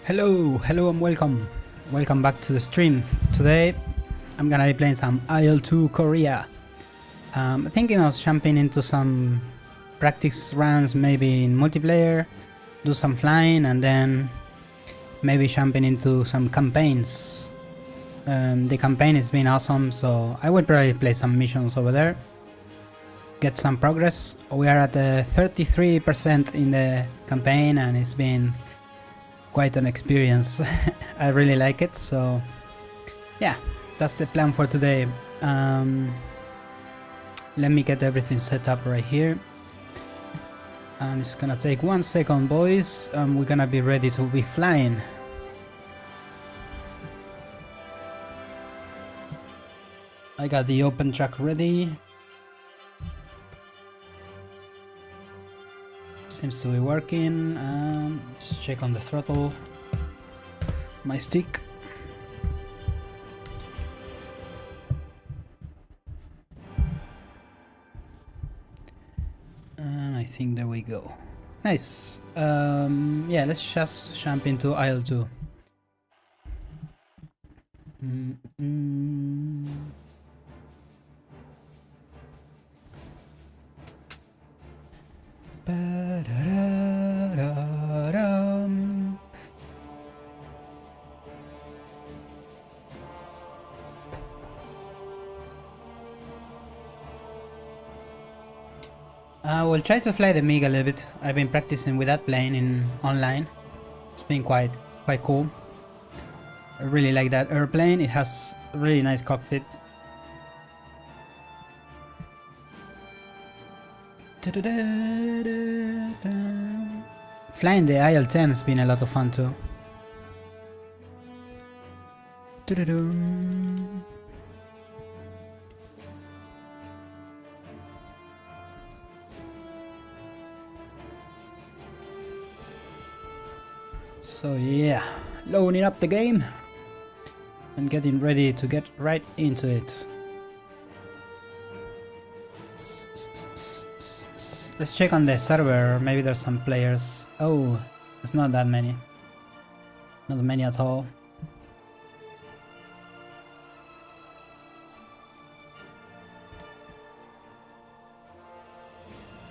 Hello and welcome back to the stream. Today I'm gonna be playing some Il-2 Korea. Thinking of jumping into some practice runs, maybe in multiplayer, do some flying, and then maybe jumping into some campaigns. The campaign has been awesome, so I will probably play some missions over there, get some progress. We are at 33% in the campaign, and it's been quite an experience. I really like it, so yeah, that's the plan for today. Let me get everything set up right here, and it's gonna take 1 second, boys. We're gonna be ready to be flying. I got the open track ready. Seems to be working. Just check on the throttle, my stick. And I think there we go. Nice. Yeah, let's just jump into Il-2. I will try to fly the MiG a little bit. I've been practicing with that plane in online. It's been quite cool. I really like that airplane. It has a really nice cockpit. Flying the Il-10 has been a lot of fun too. So yeah, loading up the game and getting ready to get right into it. Let's check on the server, maybe there's some players. Oh, it's not that many. Not many at all.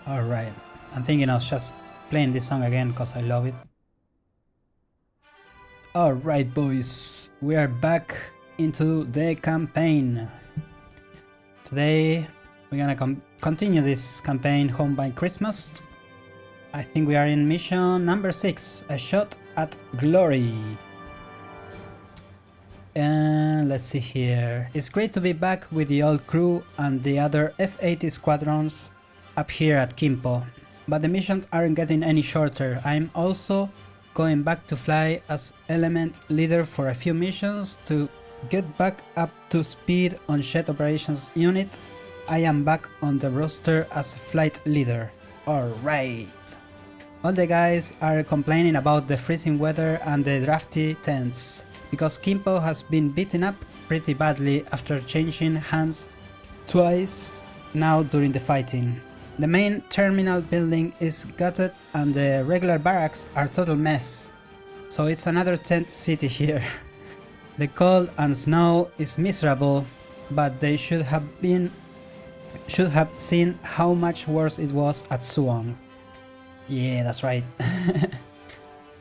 Alright, I'm thinking of just playing this song again because I love it. Alright, boys, we are back into the campaign. Today we're gonna continue this campaign, Home by Christmas. I think we are in mission number 6, a shot at glory. And let's see here. It's great to be back with the old crew and the other F-80 squadrons up here at Campain. But the missions aren't getting any shorter. I'm also going back to fly as element leader for a few missions to get back up to speed on jet operations unit. I am back on the roster as flight leader. Alright. All the guys are complaining about the freezing weather and the drafty tents, because Campain has been beaten up pretty badly after changing hands twice now during the fighting. The main terminal building is gutted and the regular barracks are total mess. So it's another tent city here. The cold and snow is miserable, but they should have seen how much worse it was at Suwon. Yeah, that's right.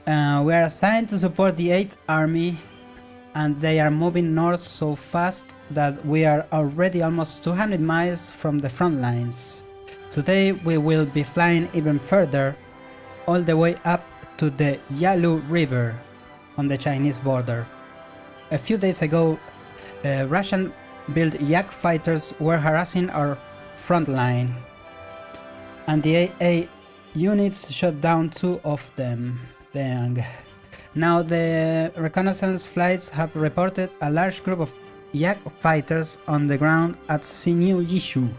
We are assigned to support the 8th Army, and they are moving north so fast that we are already almost 200 miles from the front lines. Today we will be flying even further, all the way up to the Yalu River on the Chinese border. A few days ago, Russian-built Yak fighters were harassing our front line, and the AA units shot down 2 of them. Dang. Now the reconnaissance flights have reported a large group of Yak fighters on the ground at Sinew Yishu.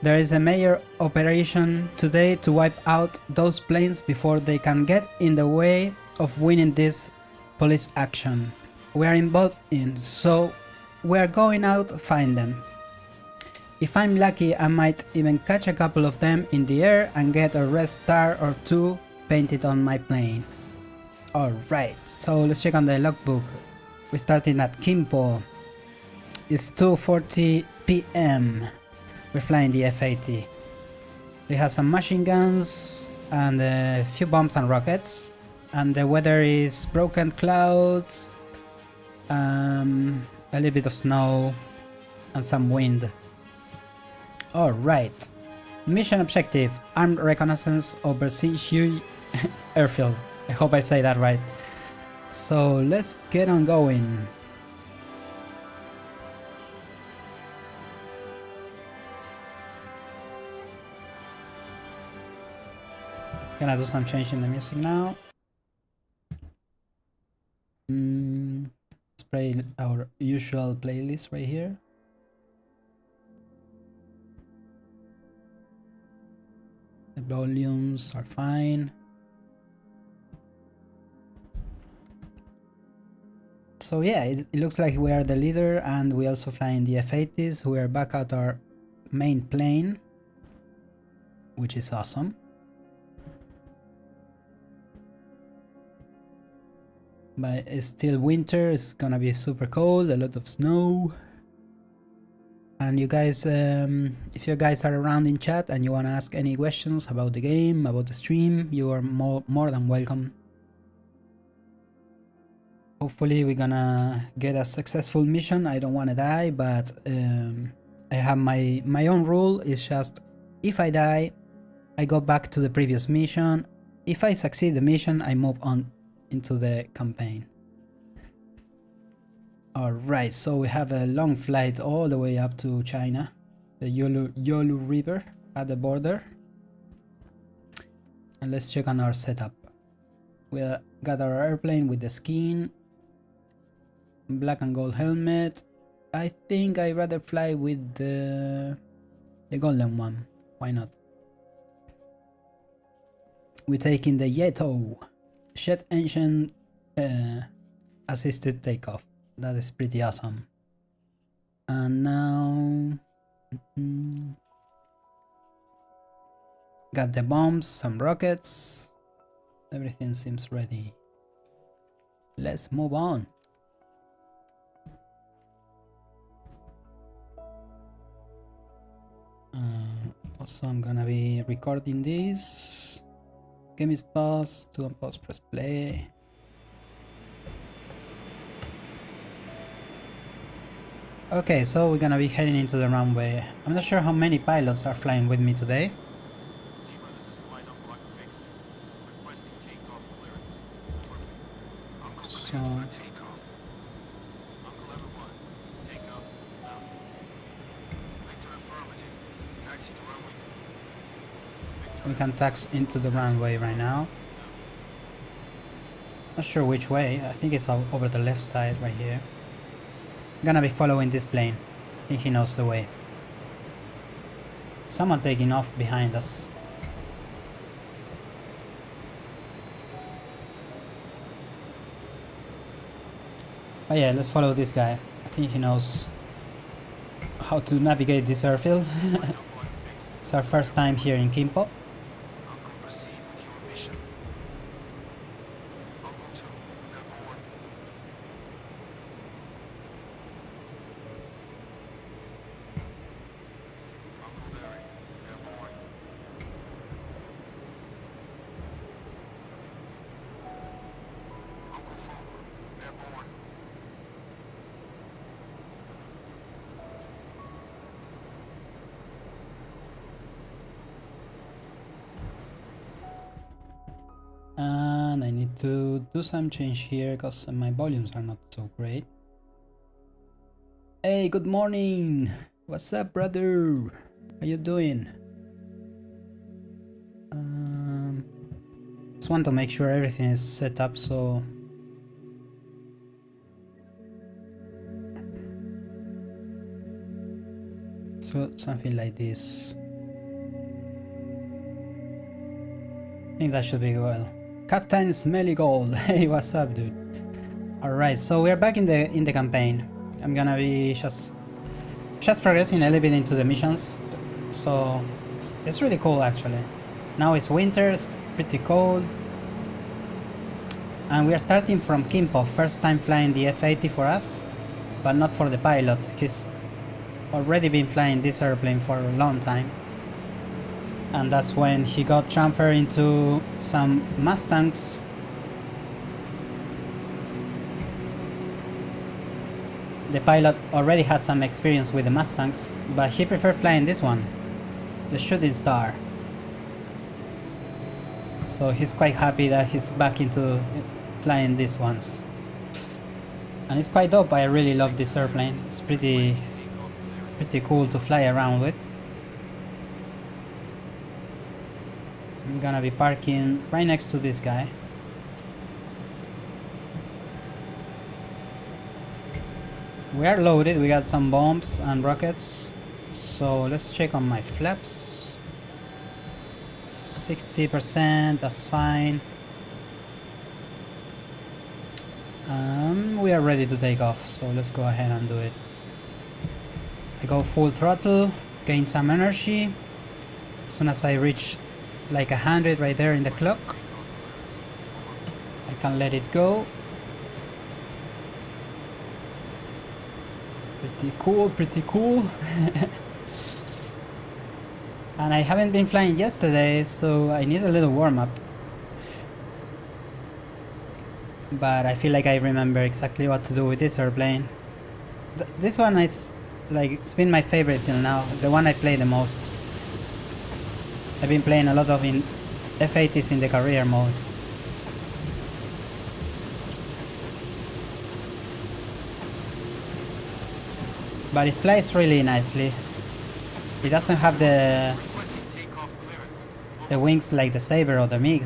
There is a major operation today to wipe out those planes before they can get in the way of winning this police action we are involved in, so we are going out to find them. If I'm lucky, I might even catch a couple of them in the air and get a red star or 2 painted on my plane. Alright, so let's check on the logbook. We're starting at Campain. It's 2:40 p.m. We're flying the F-80. We have some machine guns and a few bombs and rockets. And the weather is broken clouds, a little bit of snow, and some wind. Alright. Mission objective: armed reconnaissance over Siege airfield. I hope I say that right. So let's get on going. Gonna do some change in the music now. Let's play our usual playlist right here. The volumes are fine. So yeah, it looks like we are the leader, and we also fly in the F-80s. We are back at our main plane, which is awesome. But it's still winter, it's gonna be super cold, a lot of snow. And you guys, if you guys are around in chat and you wanna ask any questions about the game, about the stream, you are more than welcome. Hopefully we're gonna get a successful mission. I don't wanna die, but I have my own rule. It's just, if I die, I go back to the previous mission. If I succeed the mission, I move on into the campaign. Alright, so we have a long flight all the way up to China, the Yolu River at the border. And let's check on our setup. We got our airplane with the skin, black and gold helmet. I think I'd rather fly with the golden one. Why not? We're taking the Il-2 jet engine assisted takeoff. That is pretty awesome. And now got the bombs, some rockets. Everything seems ready. Let's move on. Also, I'm gonna be recording this. Game is paused, to unpause, press play. Okay, so we're gonna be heading into the runway. I'm not sure how many pilots are flying with me today. So we can taxi into the runway right now. Not sure which way. I think it's over the left side right here. I'm gonna be following this plane. I think he knows the way. Someone taking off behind us. But yeah, let's follow this guy. I think he knows how to navigate this airfield. It's our first time here in Campain. And I need to do some change here because my volumes are not so great. Hey, good morning! What's up, brother? How you doing? Just want to make sure everything is set up so something like this. I think that should be well. Captain Smelly Gold. Hey, what's up, dude? Alright, so we're back in the campaign. I'm gonna be just progressing a little bit into the missions. So it's really cool actually. Now it's winter, it's pretty cold. And we are starting from Kimpo, first time flying the F-80 for us, but not for the pilot. He's already been flying this airplane for a long time. And that's when he got transferred into some Mustangs. The pilot already had some experience with the Mustangs, but he preferred flying this one, the Shooting Star. So he's quite happy that he's back into flying these ones. And it's quite dope. I really love this airplane. It's pretty cool to fly around with. I'm gonna be parking right next to this guy. We are loaded, we got some bombs and rockets. So let's check on my flaps. 60%, that's fine. We are ready to take off, so let's go ahead and do it. I go full throttle, gain some energy. As soon as I reach like 100 right there in the clock, I can let it go. Pretty cool. And I haven't been flying yesterday, so I need a little warm-up. But I feel like I remember exactly what to do with this airplane. This one is like, it's been my favorite till now, the one I play the most. I've been playing a lot of F-80s in the career mode. But it flies really nicely. It doesn't have the wings like the Sabre or the MiG.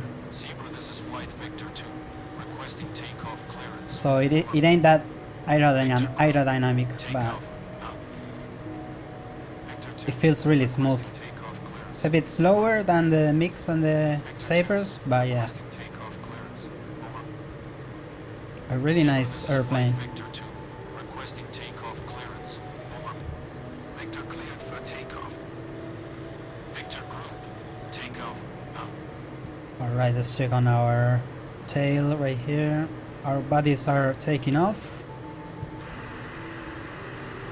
So it ain't that aerodynamic, but it feels really smooth. It's a bit slower than the MiGs and the Sabres, but yeah. A really nice airplane. Alright, let's check on our tail right here. Our bodies are taking off.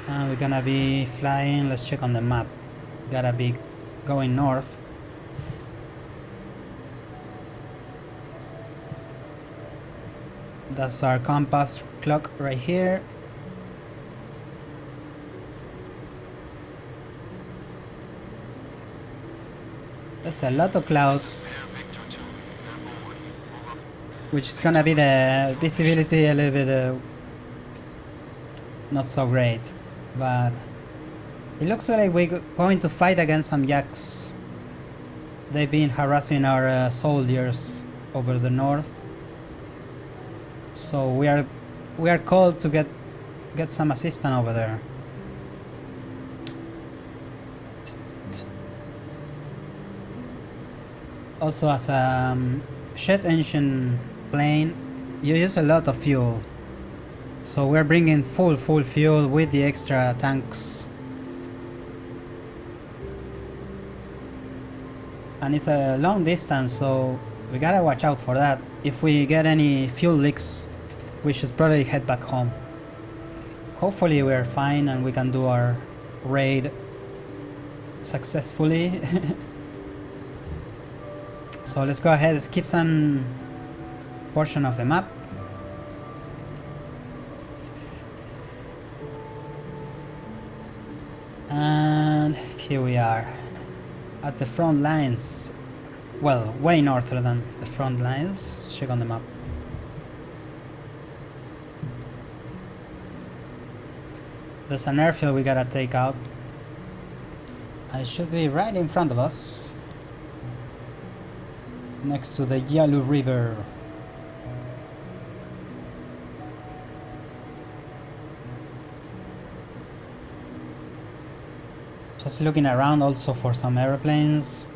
And we're gonna be flying, let's check on the map. Gotta be going north. That's our compass clock right here. There's a lot of clouds, which is gonna be the visibility a little bit not so great, but it looks like we're going to fight against some yaks. They've been harassing our soldiers over the north, so we are called to get some assistance over there. Also, as a jet engine plane, you use a lot of fuel, so we're bringing full fuel with the extra tanks, and it's a long distance, so we gotta watch out for that. If we get any fuel leaks, we should probably head back home. Hopefully we're fine and we can do our raid successfully. So let's go ahead and skip some portion of the map. And here we are at the front lines. Well, way north than the front lines. Let's check on the map. There's an airfield we gotta take out. And it should be right in front of us, next to the Yalu River. Just looking around also for some airplanes.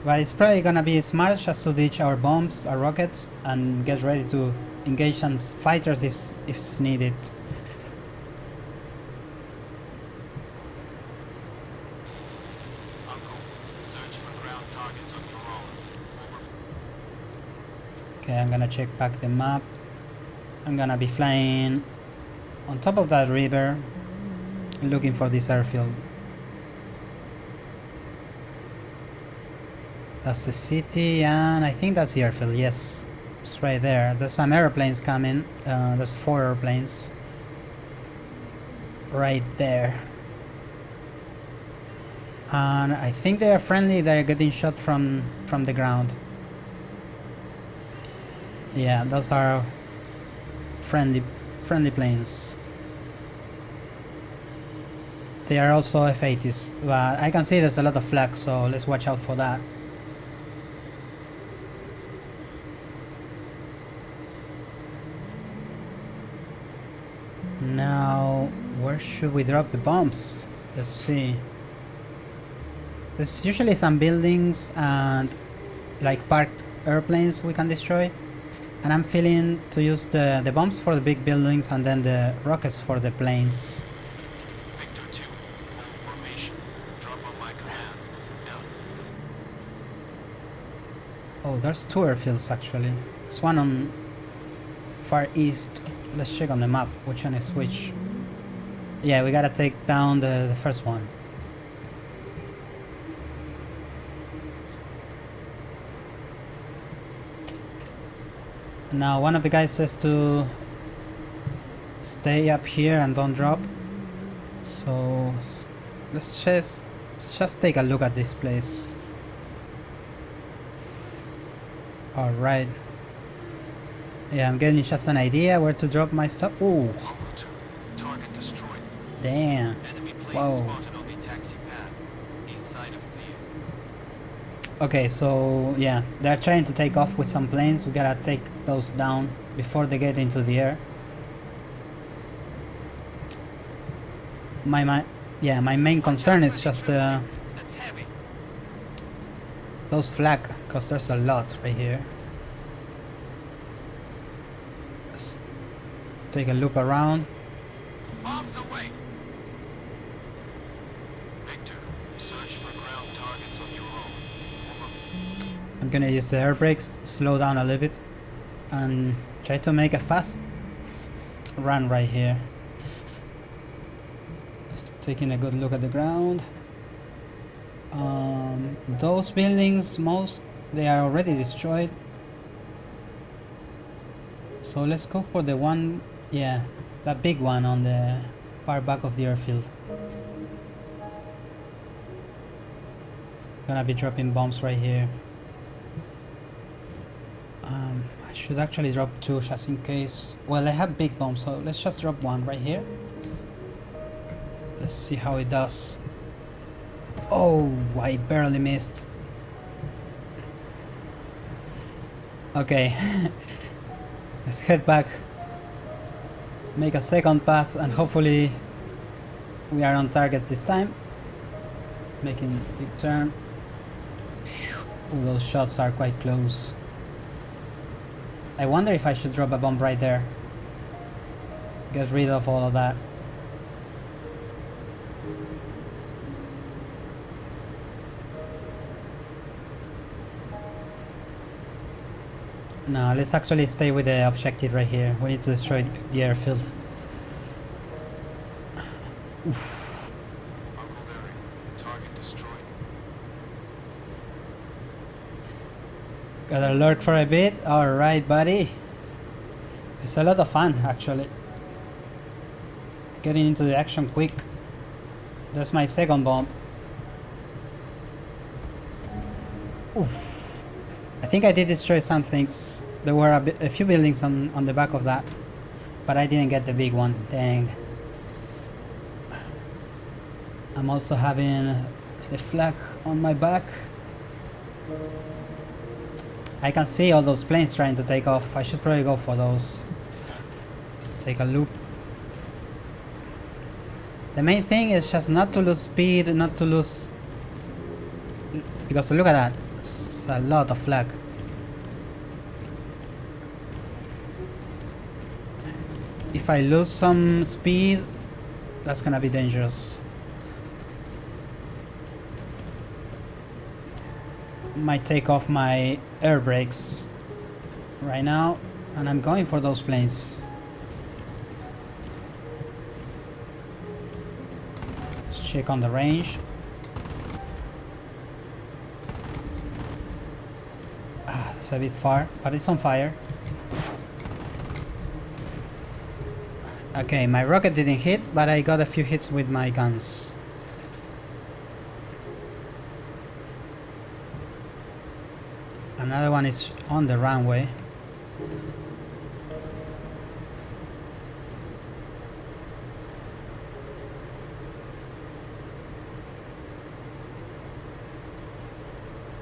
But it's probably gonna be smart just to ditch our bombs, our rockets, and get ready to engage some fighters if it's needed. Okay, I'm gonna check back the map. I'm gonna be flying on top of that river, looking for this airfield. That's the city, and I think that's the airfield, yes. It's right there. There's some airplanes coming. There's 4 airplanes. Right there. And I think they are friendly, they're getting shot from the ground. Yeah, those are friendly planes. They are also F-80s, but I can see there's a lot of flags, so let's watch out for that. Now, where should we drop the bombs? Let's see. There's usually some buildings and like parked airplanes we can destroy. And I'm feeling to use the bombs for the big buildings and then the rockets for the planes. Victor 2, hold formation. Drop on my command. Out. Oh, there's 2 airfields actually. There's one on far east. Let's check on the map which one is which. Yeah, we gotta take down the first one. Now one of the guys says to stay up here and don't drop. So let's just take a look at this place. Alright. Yeah, I'm getting just an idea where to drop my stuff. Ooh. Target destroyed. Damn. Enemy plane Whoa. spotted on the taxi path. East side of field. Okay, so yeah, they're trying to take off with some planes. We gotta take those down before they get into the air. My main concern is just That's heavy. those flag, cause there's a lot right here. Let's take a look around. Bombs away. Victor, search for ground targets on your own. Over. I'm gonna use the air brakes, slow down a little bit, and try to make a fast run right here. Taking a good look at the ground. Those buildings, they are already destroyed. So let's go for the one, yeah, that big one on the far back of the airfield. Gonna be dropping bombs right here. I should actually drop 2 just in case. Well, I have big bombs, so let's just drop 1 right here. Let's see how it does. Oh, I barely missed. Okay. Let's head back. Make a second pass and hopefully we are on target this time. Making a big turn. Ooh, those shots are quite close. I wonder if I should drop a bomb right there. Get rid of all of that. No, let's actually stay with the objective right here. We need to destroy the airfield. Oof. Uncle Larry, target destroyed. Got alert for a bit? Alright, buddy. It's a lot of fun, actually. Getting into the action quick. That's my second bomb. Oof. I think I did destroy some things. There were a few buildings on the back of that. But I didn't get the big one. Dang. I'm also having the flag on my back. I can see all those planes trying to take off. I should probably go for those. Let's take a loop. The main thing is just not to lose speed, not to lose... Because look at that. It's a lot of flag. If I lose some speed, that's gonna be dangerous. Might take off my air brakes right now, and I'm going for those planes. Let's check on the range. It's a bit far, but it's on fire. Okay, my rocket didn't hit, but I got a few hits with my guns. Another one is on the runway.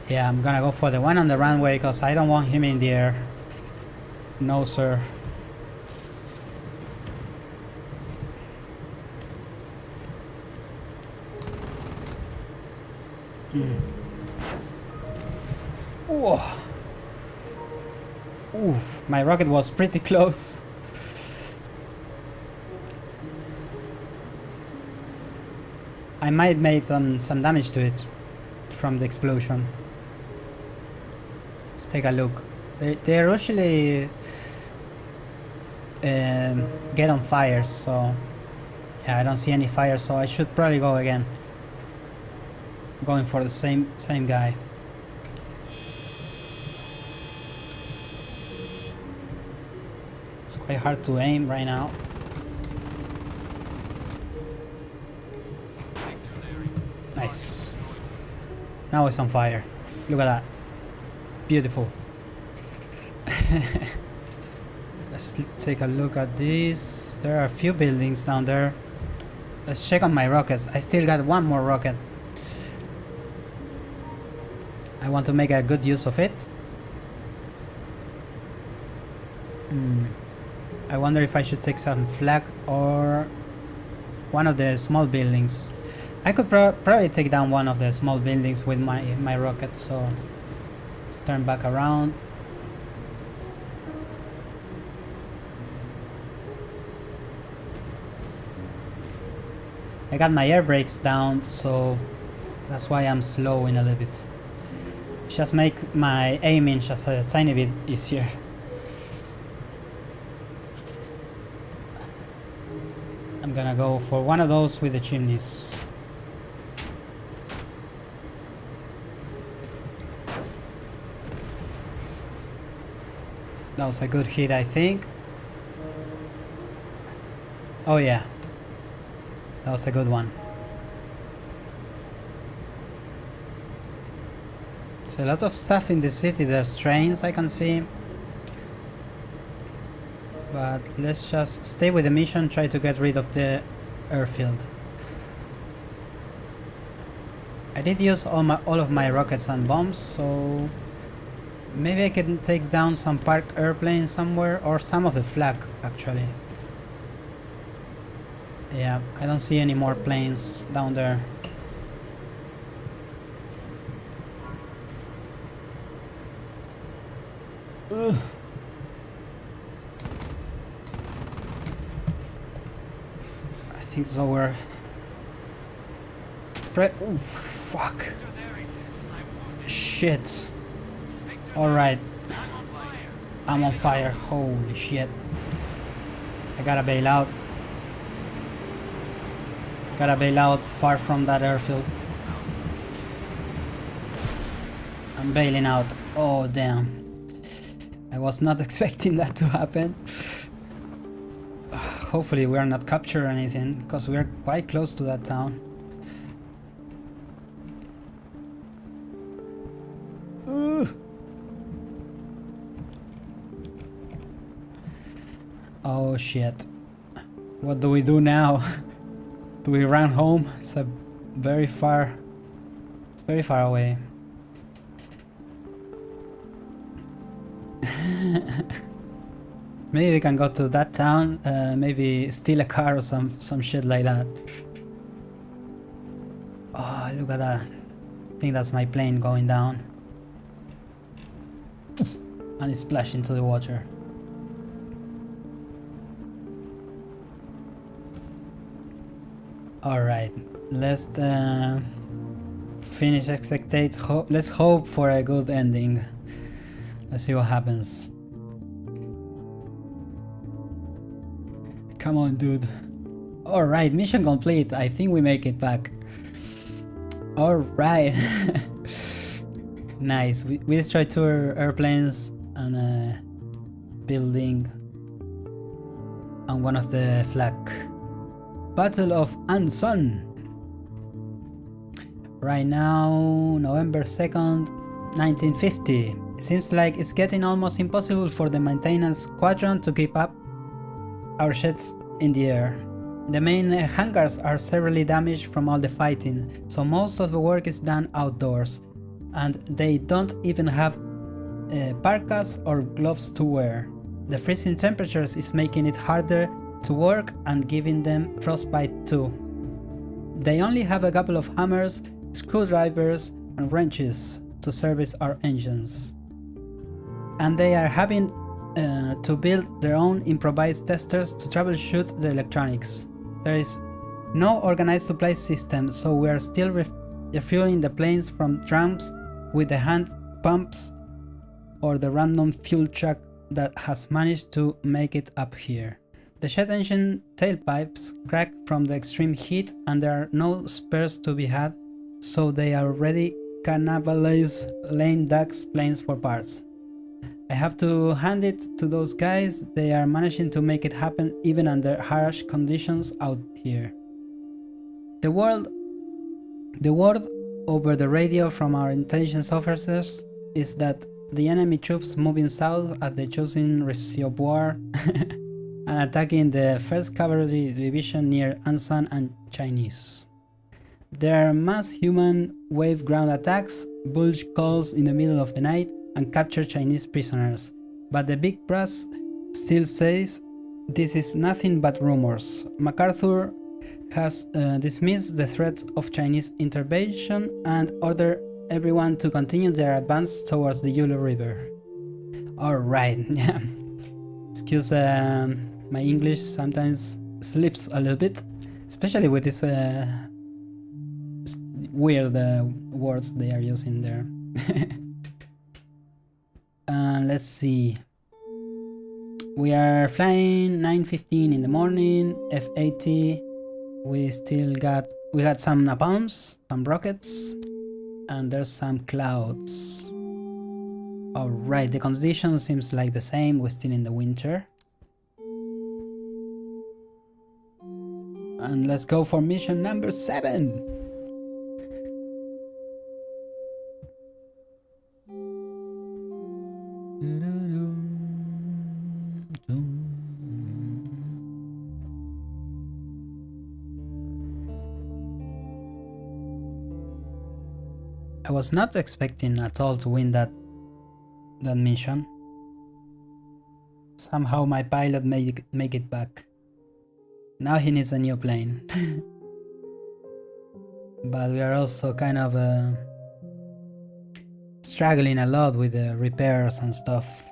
Yeah, I'm gonna go for the one on the runway because I don't want him in the air. No, sir. Oh. Oof, my rocket was pretty close. I might make some damage to it from the explosion. Let's take a look. They usually get on fire, so yeah, I don't see any fire, so I should probably go again. Going for the same guy. It's quite hard to aim right now. Nice. Now it's on fire. Look at that. Beautiful. Let's take a look at this. There are a few buildings down there. Let's check on my rockets. I still got one more rocket. I want to make a good use of it. I wonder if I should take some flak or one of the small buildings. I could probably take down one of the small buildings with my rocket, so let's turn back around. I got my air brakes down, so that's why I'm slowing a little bit. Just make my aiming just a tiny bit easier. I'm gonna go for one of those with the chimneys. That was a good hit, I think. Oh yeah, that was a good one. There's a lot of stuff in the city. There's trains I can see. But let's just stay with the mission, try to get rid of the airfield. I did use all of my rockets and bombs, so maybe I can take down some parked airplanes somewhere, or some of the flak actually. Yeah, I don't see any more planes down there. Ugh. I think it's over. Oh, fuck. Shit. Alright. I'm on fire. Holy shit. I gotta bail out. Gotta bail out far from that airfield. I'm bailing out. Oh, damn. I was not expecting that to happen. Hopefully we are not captured or anything, because we are quite close to that town. Oh shit. What do we do now? Do we run home? It's very far away. Maybe we can go to that town, maybe steal a car or some shit like that. Oh, look at that. I think that's my plane going down. And it splashed into the water. Alright, let's finish execute. Let's hope for a good ending. Let's see what happens. Come on, dude. Alright, mission complete. I think we make it back. Alright. Nice. We destroyed 2 airplanes and a building and one of the flag. Battle of Anson. Right now, November 2nd, 1950. It seems like it's getting almost impossible for the maintenance squadron to keep up our jets in the air. The main hangars are severely damaged from all the fighting, so most of the work is done outdoors, and they don't even have parkas or gloves to wear. The freezing temperatures is making it harder to work and giving them frostbite too. They only have a couple of hammers, screwdrivers and wrenches to service our engines. And they are having to build their own improvised testers to troubleshoot the electronics. There is no organized supply system, so we are still refueling the planes from drums with the hand pumps or the random fuel truck that has managed to make it up here. The jet engine tailpipes crack from the extreme heat and there are no spares to be had, so they are already cannibalize lame ducks planes for parts. I have to hand it to those guys, they are managing to make it happen even under harsh conditions out here. The word over the radio from our intelligence officers is that the enemy troops moving south at the chosen reservoir and attacking the 1st Cavalry Division near Ansan and Chinese. There are mass human wave ground attacks, bulge calls in the middle of the night, and capture Chinese prisoners, but the big brass still says this is nothing but rumors. MacArthur has dismissed the threats of Chinese intervention and ordered everyone to continue their advance towards the Yulu River. Alright, yeah. Excuse my English sometimes slips a little bit, especially with these weird words they are using there. Let's see. We are flying 9:15 in the morning, F-80. We got some napalms, some rockets, and there's some clouds. Alright, the condition seems like the same, we're still in the winter. And let's go for mission number 7. I was not expecting at all to win that mission. Somehow my pilot make it back. Now he needs a new plane. But we are also kind of struggling a lot with the repairs and stuff.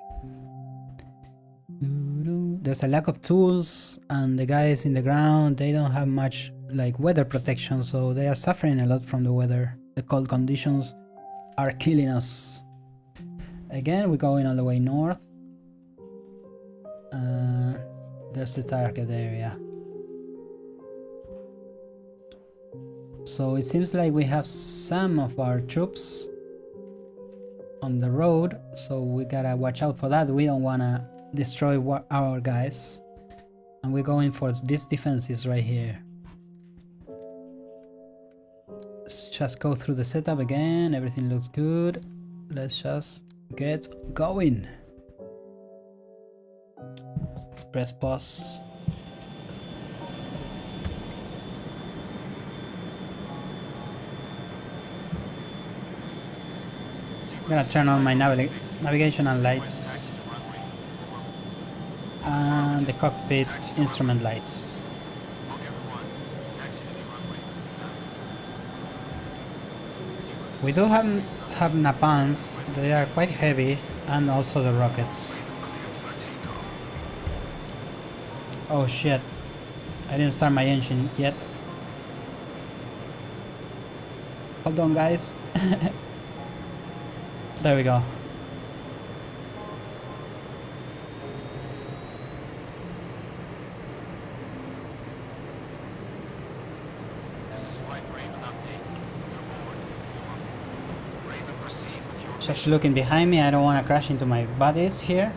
There's a lack of tools and the guys in the ground, they don't have much like weather protection, so they are suffering a lot from the weather. The cold conditions are killing us. Again, we're going all the way north. There's the target area. So it seems like we have some of our troops on the road, so we gotta watch out for that. We don't wanna destroy our guys. And we're going for these defenses right here. Let's just go through the setup again, everything looks good. Let's just get going. Let's press pause. I'm gonna turn on my navigational lights and the cockpit instrument lights. We do have napalms, they are quite heavy, and also the rockets. Oh shit, I didn't start my engine yet. Hold on guys. There we go. Just looking behind me, I don't want to crash into my buddies here.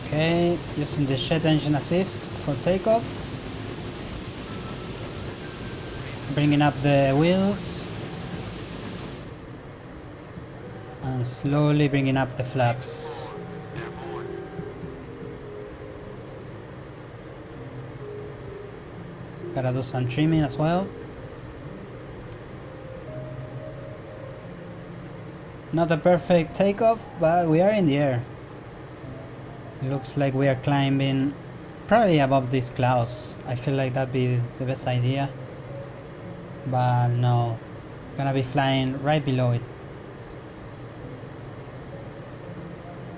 Okay, using the jet engine assist for takeoff. Bringing up the wheels. And slowly bringing up the flaps. Gotta do some trimming as well. Not a perfect takeoff, but we are in the air. Looks like we are climbing probably above these clouds. I feel like that'd be the best idea. But no, gonna be flying right below it.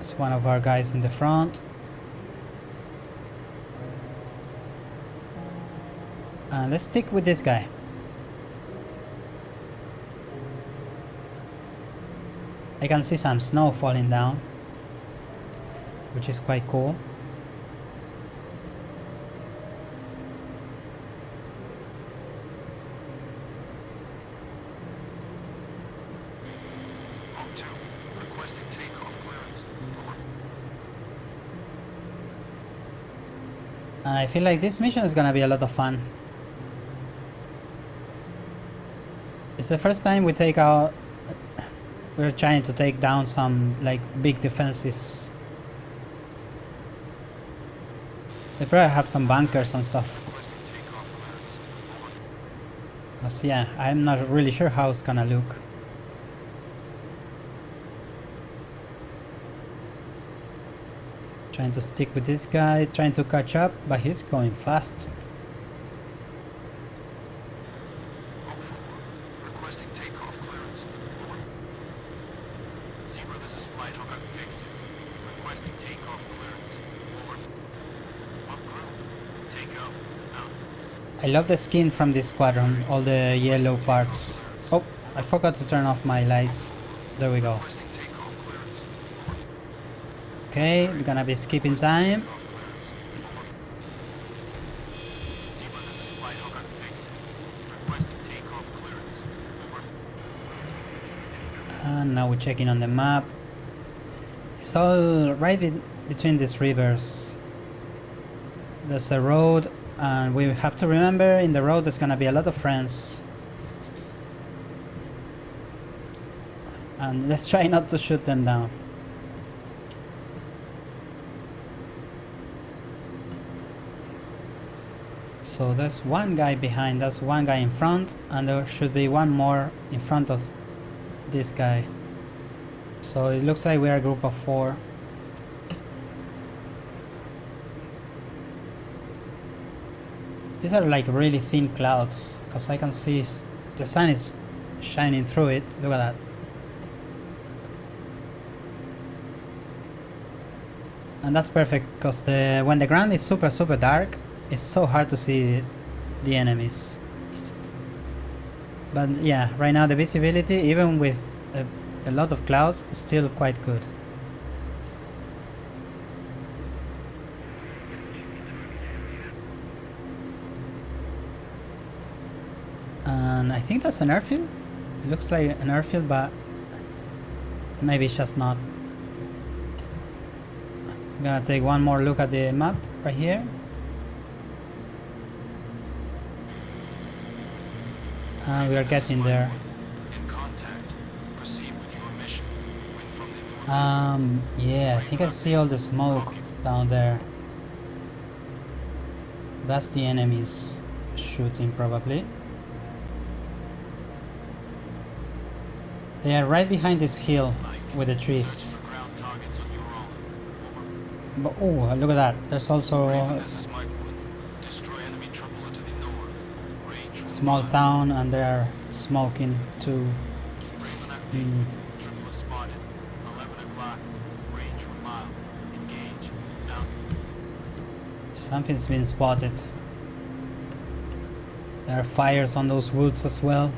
It's one of our guys in the front. And let's stick with this guy. I can see some snow falling down, which is quite cool. Hawk 2, requesting takeoff clearance. Over. And I feel like this mission is gonna be a lot of fun. It's the first time we're trying to take down some like big defenses. They probably have some bunkers and stuff. Requesting takeoff clearance. Over. Cause yeah, I'm not really sure how it's gonna look. Trying to stick with this guy, trying to catch up, but he's going fast. Hawk 4, requesting takeoff clearance. Over. Zebra, this is Flight Hawk. I'm fixing. Requesting takeoff clearance. Over. Hawk Crew, takeoff. Now. I love the skin from this squadron, all the yellow parts. Oh, I forgot to turn off my lights. There we go. Requesting takeoff clearance. Over. Okay, we're gonna be skipping time. Takeoff clearance. Over. Zebra, this is Flight Hawk. I'm fixing. Requesting takeoff clearance. Over. And now we're checking on the map. It's all right between these rivers. There's a road, and we have to remember in the road there's gonna be a lot of friends. And let's try not to shoot them down. So there's one guy behind, there's one guy in front, and there should be one more in front of this guy. So it looks like we are a group of 4. These are like really thin clouds, because I can see the sun is shining through it. Look at that. And that's perfect, because when the ground is super dark, it's so hard to see the enemies. But yeah, right now the visibility, even with a lot of clouds, is still quite good. And I think that's an airfield. It looks like an airfield, but maybe it's just not. I'm gonna take one more look at the map right here. And we are getting there. In contact. Proceed with your mission. Wind from the northeast. Yeah, I think I see all the smoke down there. That's the enemies shooting, probably. They are right behind this hill with the trees. Search for ground targets on your own. But oh, look at that. There's also Raven, a this is Mike Wood. Destroy enemy triplet to the north. Range small 1 mile. town, and they are smoking too. Raven active. Triplet spotted. 11 o'clock. Range 1 mile. Engage. Now. Something's been spotted. There are fires on those woods as well.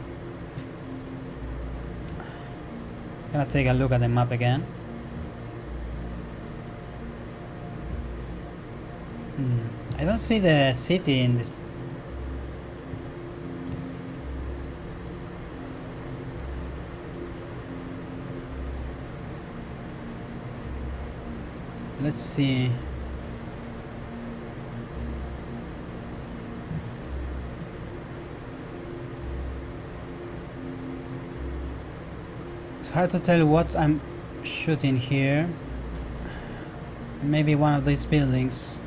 Gonna take a look at the map again. I don't see the city in this. Let's see. It's hard to tell what I'm shooting here. Maybe one of these buildings.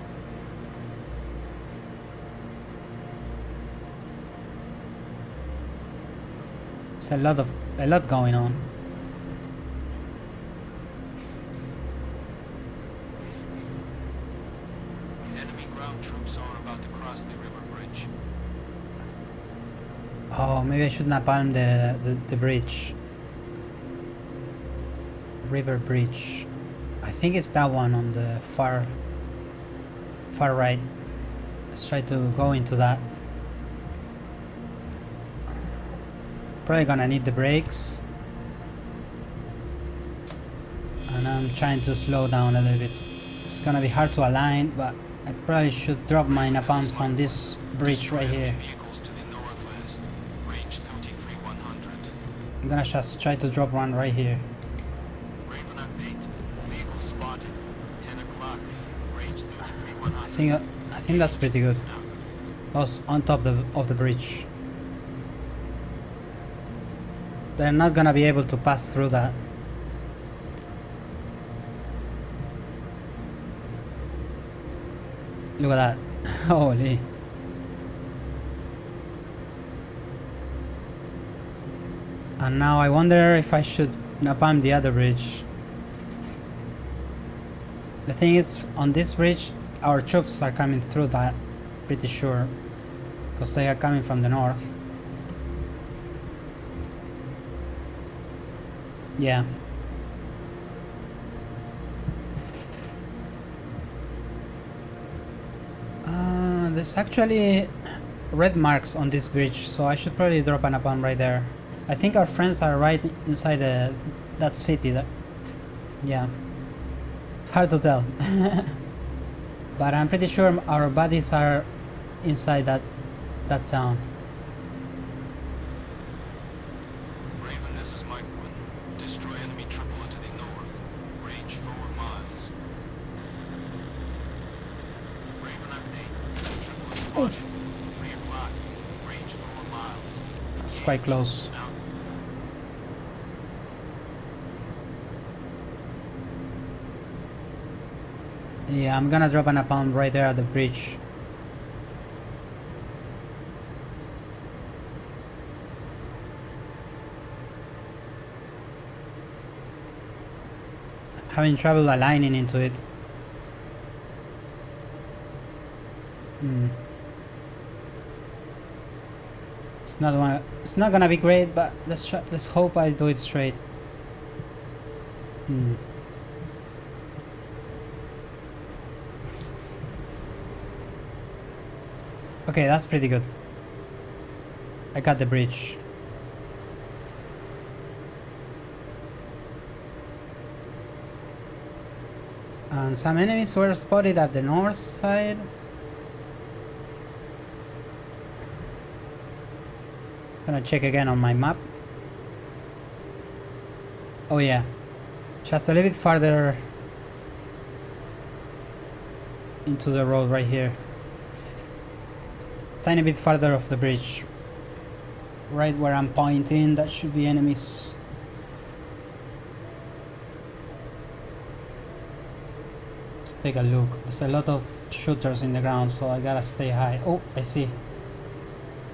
It's a lot going on. Enemy ground troops are about to cross the river bridge. Oh, maybe I should napalm the bridge. River bridge. I think it's that one on the far right. Let's try to go into that. Probably gonna need the brakes. And I'm trying to slow down a little bit. It's gonna be hard to align, but I probably should drop my napalms on this bridge right here. Vehicles to the northwest. Range 33-100. I'm gonna just try to drop one right here. Raven at 8. Vehicle spotted. 10 o'clock. Range 33-100. I think that's pretty good. Those on top of the bridge. They're not gonna be able to pass through that. Look at that. Holy. And now I wonder if I should napalm the other bridge. The thing is, on this bridge, our troops are coming through that, pretty sure. Because they are coming from the north. Yeah. There's actually red marks on this bridge, so I should probably drop an napalm right there. I think our friends are right inside that city. Yeah. It's hard to tell. But I'm pretty sure our buddies are inside that town. Raven, this is Mike 1. Destroy enemy triple to the north. Range 4 miles. Raven at 8. Triple is spotted. 3 o'clock. Range 4 miles. It's quite close. Out. Yeah, I'm gonna drop an napalm right there at the bridge. Having trouble aligning into it. It's not gonna be great, but let's hope I do it straight. Okay, that's pretty good. I got the bridge. And some enemies were spotted at the north side. Gonna check again on my map. Oh yeah, just a little bit farther into the road right here. Tiny bit farther off the bridge. Right where I'm pointing, that should be enemies. Let's take a look. There's a lot of shooters in the ground, so I gotta stay high. Oh, I see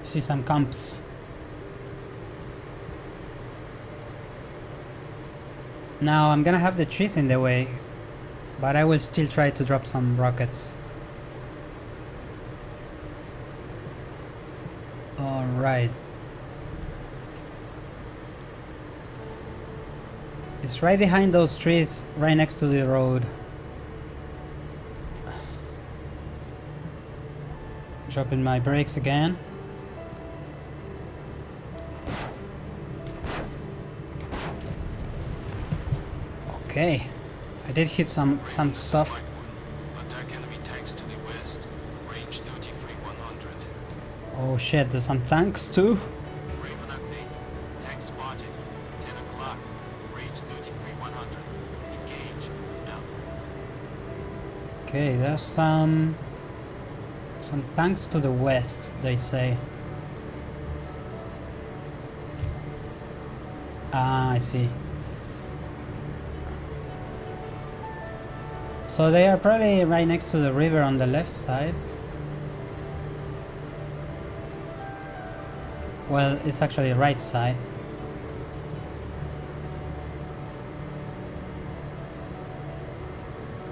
some camps. Now I'm gonna have the trees in the way, but I will still try to drop some rockets. Alright. It's right behind those trees, right next to the road. Dropping my brakes again. Okay, I did hit some stuff. Attack enemy tanks to the west. Oh shit, there's some tanks too. Raven update. Tank spotted. 10 o'clock. Range 33-100. Engage. Out. Okay, there's some tanks to the west, they say. Ah, I see. So they are probably right next to the river on the left side. Well, it's actually right side.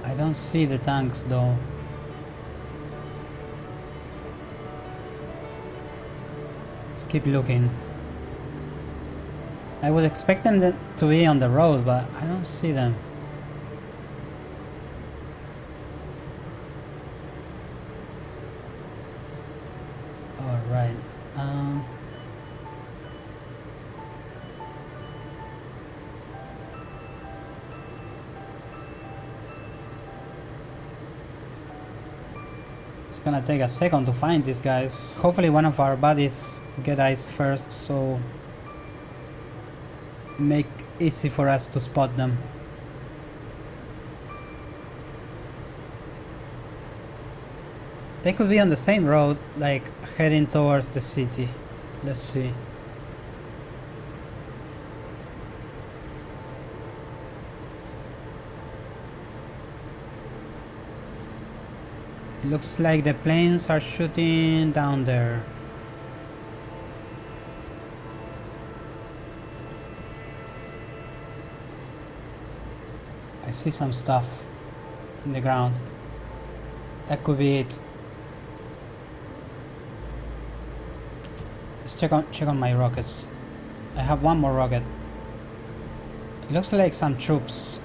I don't see the tanks though. Let's keep looking. I would expect them to be on the road, but I don't see them. Alright. It's gonna take a second to find these guys. Hopefully one of our buddies get eyes first, so make easy for us to spot them. They could be on the same road, like heading towards the city. Let's see. It looks like the planes are shooting down there. I see some stuff in the ground. That could be it. Let's check on my rockets. I have one more rocket. It looks like some troops.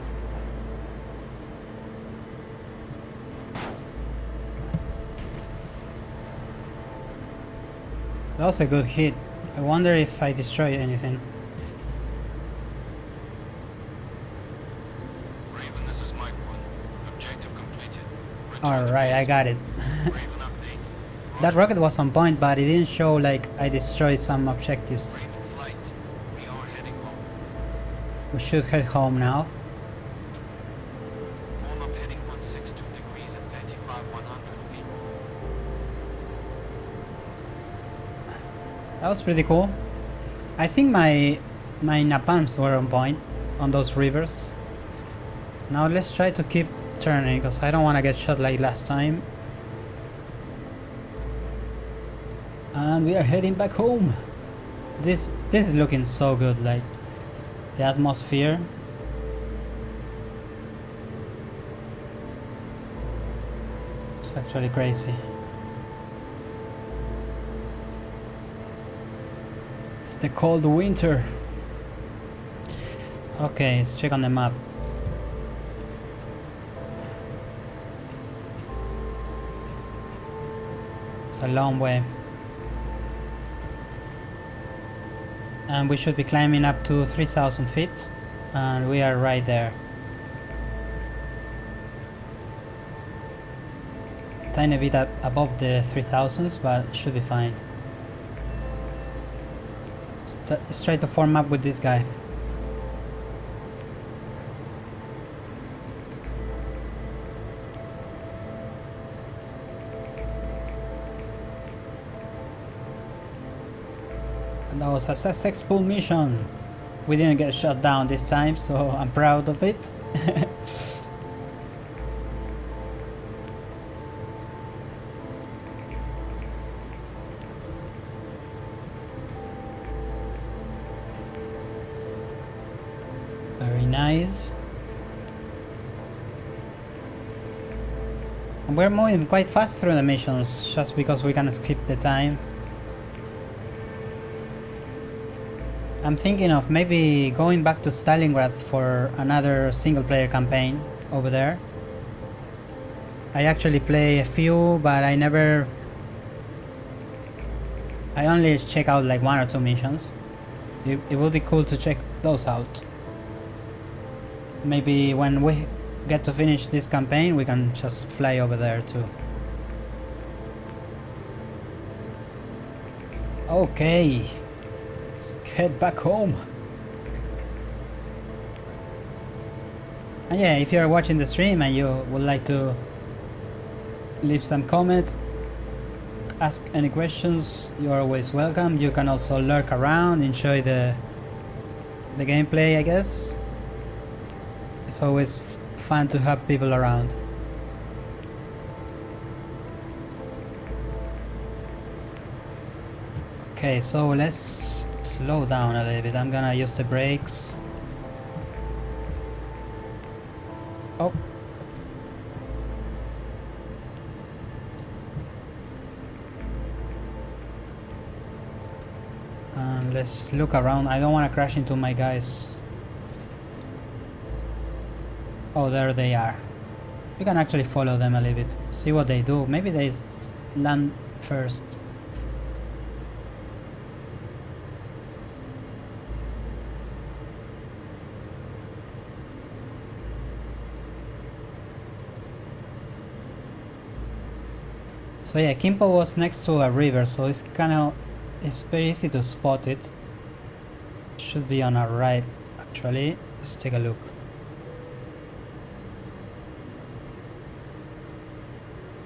That was a good hit. I wonder if I destroyed anything. Raven, this is Mike 1. Objective completed. Alright, I got it. Raven update. That rocket was on point, but it didn't show like I destroyed some objectives. Raven flight. We are heading home. We should head home now. Form up heading 162 degrees at 35-100 feet. That was pretty cool. I think my napalms were on point on those rivers. Now let's try to keep turning because I don't want to get shot like last time. And we are heading back home. This is looking so good, like the atmosphere. It's actually crazy. It's the cold winter. Okay, let's check on the map. It's a long way. And we should be climbing up to 3,000 feet. And we are right there. Tiny bit up above the 3,000s, but it should be fine. Let's try to form up with this guy. And that was a successful mission. We didn't get shot down this time, so I'm proud of it. Very nice. And we're moving quite fast through the missions just because we can skip the time. I'm thinking of maybe going back to Stalingrad for another single player campaign over there. I actually play a few, but I only check out like 1 or 2 missions. It would be cool to check those out. Maybe when we get to finish this campaign, we can just fly over there too. Okay, let's head back home. And yeah, if you're watching the stream and you would like to leave some comments, ask any questions, you're always welcome. You can also lurk around, enjoy the gameplay, I guess. It's always fun to have people around. Okay, so let's slow down a little bit. I'm gonna use the brakes. Oh. And let's look around. I don't want to crash into my guys. Oh, there they are. You can actually follow them a little bit. See what they do. Maybe they land first. So yeah, Kimpo was next to a river, so it's very easy to spot it. Should be on our right, actually. Let's take a look.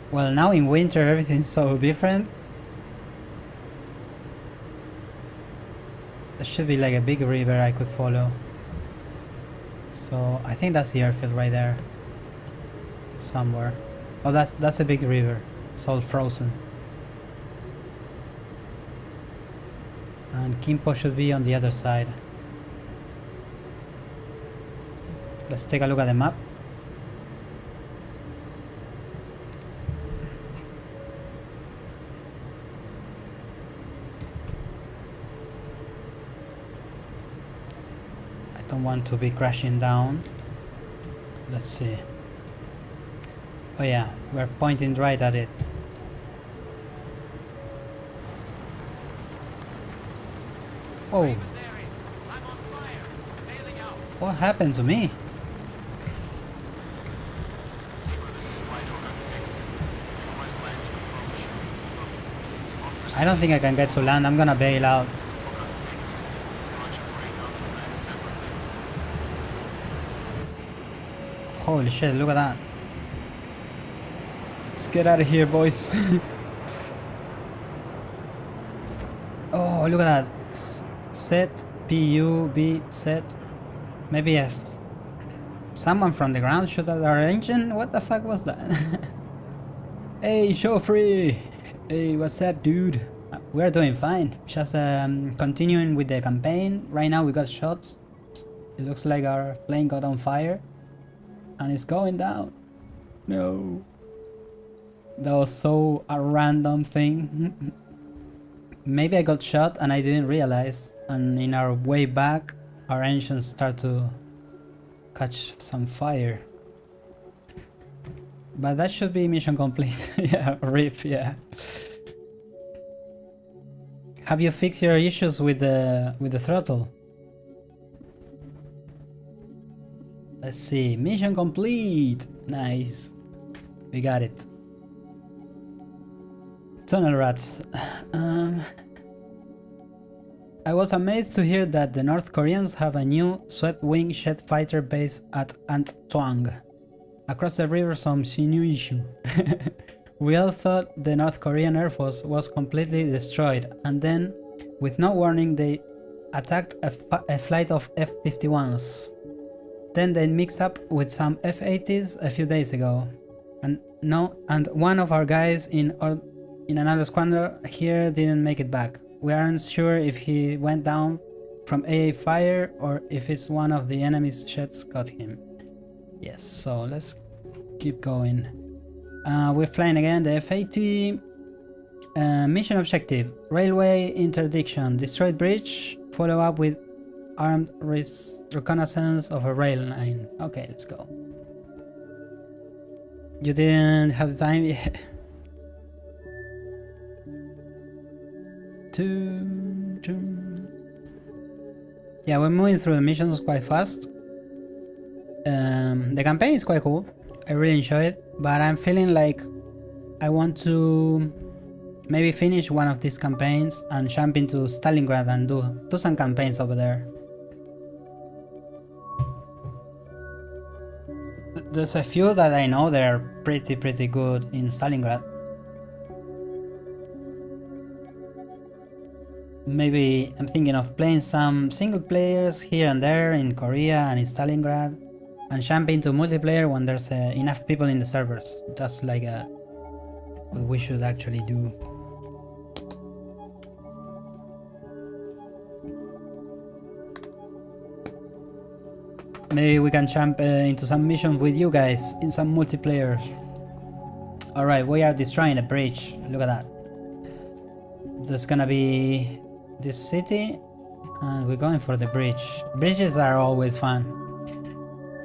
Well, now in winter everything's so different. There should be like a big river I could follow. So I think that's the airfield right there. Somewhere. Oh, that's a big river. It's all frozen. And Kimpo should be on the other side. Let's take a look at the map. I don't want to be crashing down. Let's see. Oh yeah, we're pointing right at it. Oh, what happened to me? I don't think I can get to land. I'm gonna bail out. Holy shit, look at that. Let's get out of here, boys. Oh, look at that. Set, PUB, set. Maybe someone from the ground shot at our engine? What the fuck was that? Hey, Joffrey! Hey, what's up, dude? We're doing fine. Just continuing with the campaign. Right now we got shots. It looks like our plane got on fire. And it's going down. No. That was so a random thing. Maybe I got shot and I didn't realize. And in our way back, our engines start to catch some fire. But that should be mission complete. Yeah, RIP, yeah. Have you fixed your issues with the throttle? Let's see. Mission complete. Nice. We got it. Tunnel rats. I was amazed to hear that the North Koreans have a new swept-wing jet fighter base at Antwang, across the river from Sinuiju. We all thought the North Korean Air Force was completely destroyed, and then, with no warning, they attacked a flight of F-51s. Then they mixed up with some F-80s a few days ago, and one of our guys in another squadron here didn't make it back. We aren't sure if he went down from AA fire or if it's one of the enemy's jets got him. Yes, so let's keep going. We're flying again, the F-80. Mission objective: railway interdiction, destroyed bridge, follow up with armed reconnaissance of a rail line. Okay, let's go. You didn't have the time yet. Yeah, we're moving through the missions quite fast. The campaign is quite cool. I really enjoy it, but I'm feeling like I want to Maybe finish one of these campaigns and jump into Stalingrad and do some campaigns over there. There's a few that I know they're pretty good in Stalingrad. Maybe I'm thinking of playing some single players here and there in Korea and in Stalingrad, and jump into multiplayer when there's enough people in the servers. That's like what we should actually do. Maybe we can jump into some missions with you guys in some multiplayer. Alright, we are destroying a bridge. Look at that. There's gonna be this city and we're going for the bridge. Bridges are always fun.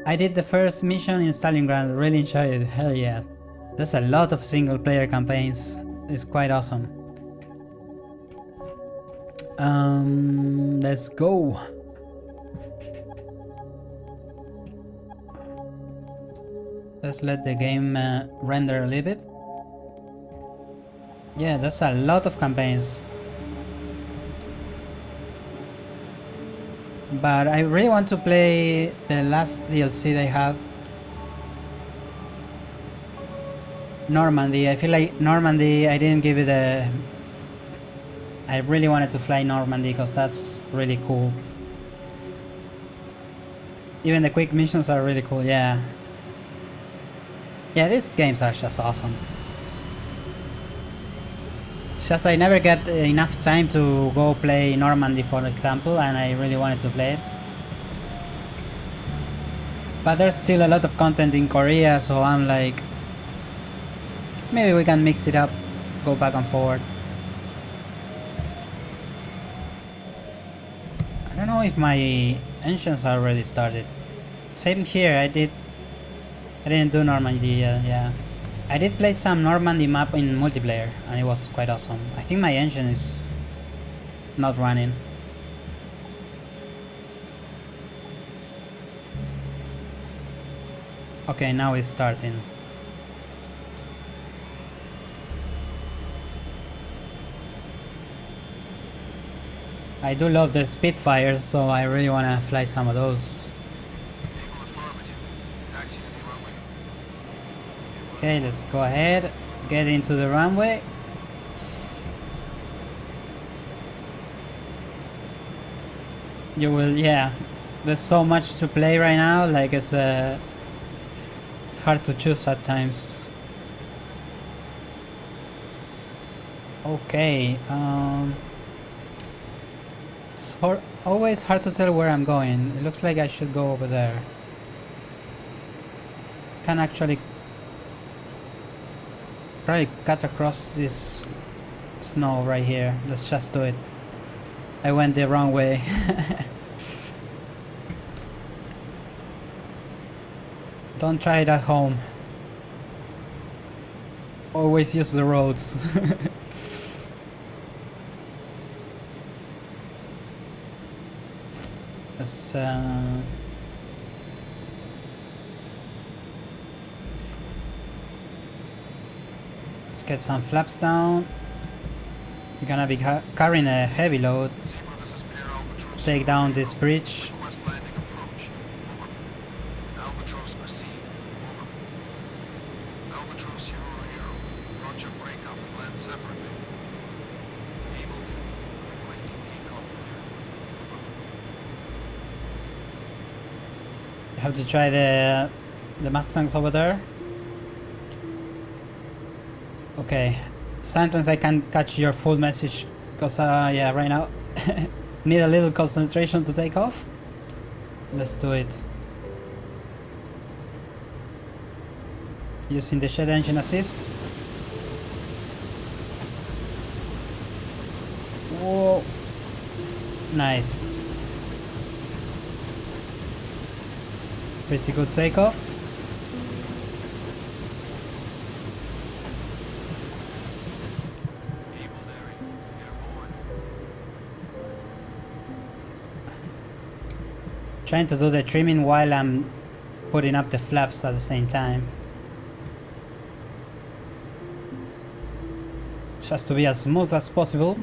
I did the first mission in Stalingrad, really enjoyed it, hell yeah. There's a lot of single player campaigns, it's quite awesome. Let's go. Let's let the game render a little bit. Yeah, there's a lot of campaigns. But I really want to play the last DLC they have. Normandy. I feel like Normandy, I didn't give it a... I really wanted to fly Normandy because that's really cool. Even the quick missions are really cool, yeah. Yeah, these games are just awesome. Just I never get enough time to go play Normandy, for example, and I really wanted to play it. But there's still a lot of content in Korea, so I'm like, maybe we can mix it up, go back and forward. I don't know if my engines are already started. Same here, I didn't do Normandy, yeah. I did play some Normandy map in multiplayer and it was quite awesome. I think my engine is not running. Okay, now it's starting. I do love the Spitfires, so I really want to fly some of those. Okay, let's go ahead, get into the runway. You will, yeah, there's so much to play right now, like it's hard to choose at times. Okay, it's always hard to tell where I'm going. It looks like I should go over there. Can actually probably cut across this snow right here. Let's just do it. I went the wrong way. Don't try it at home. Always use the roads. Let's get some flaps down. We're gonna be carrying a heavy load to take down this bridge. You have to try the Mustangs over there. Okay, sometimes I can't catch your full message because yeah, right now need a little concentration to take off. Let's do it. Using the jet engine assist. Whoa, nice. Pretty good takeoff. Trying to do the trimming while I'm putting up the flaps at the same time. just to be as smooth as possible.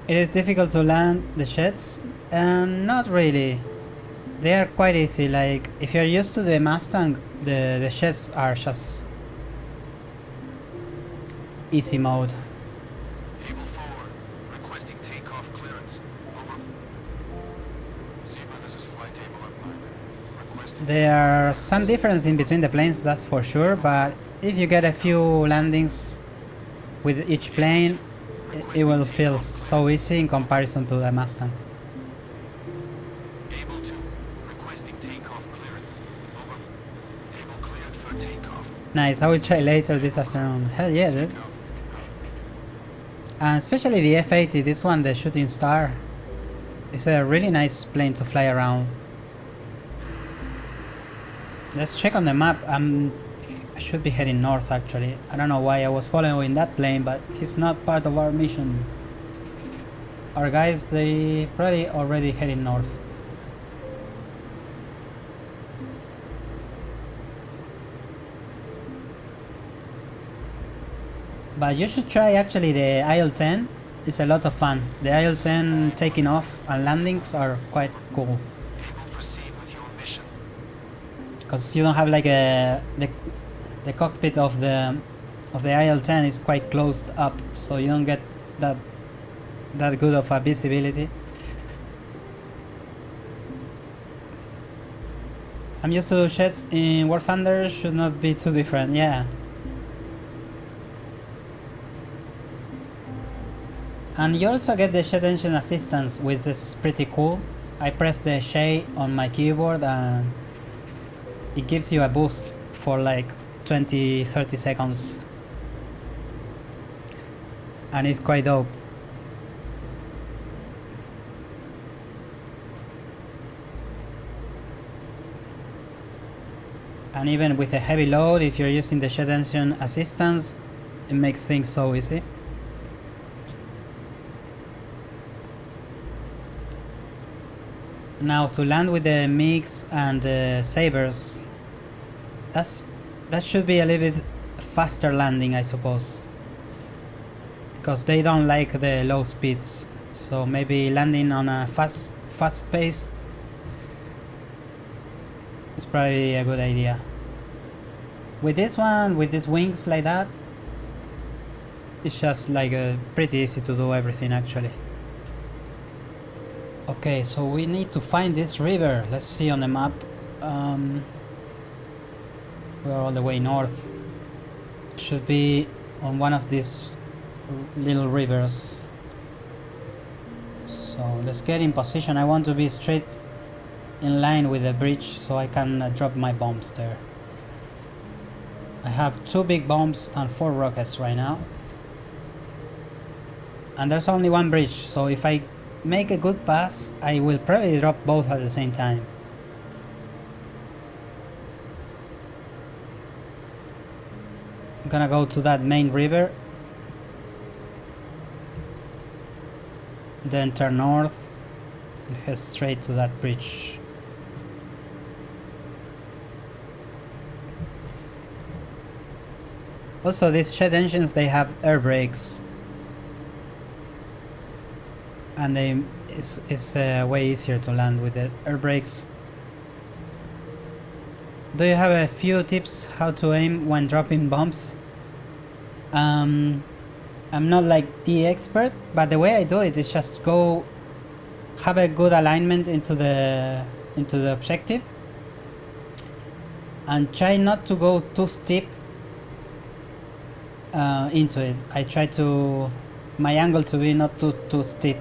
It is difficult to land the jets, and not really. They are quite easy. Like if you're used to the Mustang, the jets are just easy mode. Able forward. Requesting takeoff clearance. Over. Zebra, this is flight table upline. Requesting. There are some difference in between the planes, that's for sure, but if you get a few landings with each plane, it will feel so easy in comparison to the Mustang. Able to. Requesting takeoff clearance. Over. Able cleared for takeoff. Nice, I will try later this afternoon. Hell yeah, dude. Go. And especially the F-80, this one, the Shooting Star. It's a really nice plane to fly around. Let's check on the map. I should be heading north actually. I don't know why I was following that plane, but he's not part of our mission. Our guys, they probably already heading north. But you should try actually the Il-10. It's a lot of fun. The Il-10 taking off and landings are quite cool. Able proceed with your mission. Because you don't have like the cockpit of the Il-10 is quite closed up, so you don't get that good of a visibility. I'm used to jets in War Thunder, should not be too different, yeah. And you also get the jet engine assistance, which is pretty cool. I press the J on my keyboard and it gives you a boost for like 20-30 seconds. And it's quite dope. And even with a heavy load, if you're using the jet engine assistance, it makes things so easy. Now to land with the MiGs and the Sabres, that should be a little bit faster landing, I suppose, because they don't like the low speeds. So maybe landing on a fast pace is probably a good idea. With this one, with these wings like that, it's just like pretty easy to do everything actually. Okay, so we need to find this river. Let's see on the map. We are all the way north. Should be on one of these little rivers. So let's get in position. I want to be straight in line with the bridge so I can drop my bombs there. I have 2 big bombs and 4 rockets right now. And there's only one bridge, so if I make a good pass, I will probably drop both at the same time. I'm gonna go to that main river, then turn north and head straight to that bridge. Also, these jet engines, they have air brakes, and it's way easier to land with the air brakes. Do you have a few tips how to aim when dropping bombs? I'm not like the expert, but the way I do it is just go have a good alignment into the objective and try not to go too steep into it. I try to my angle to be not too steep,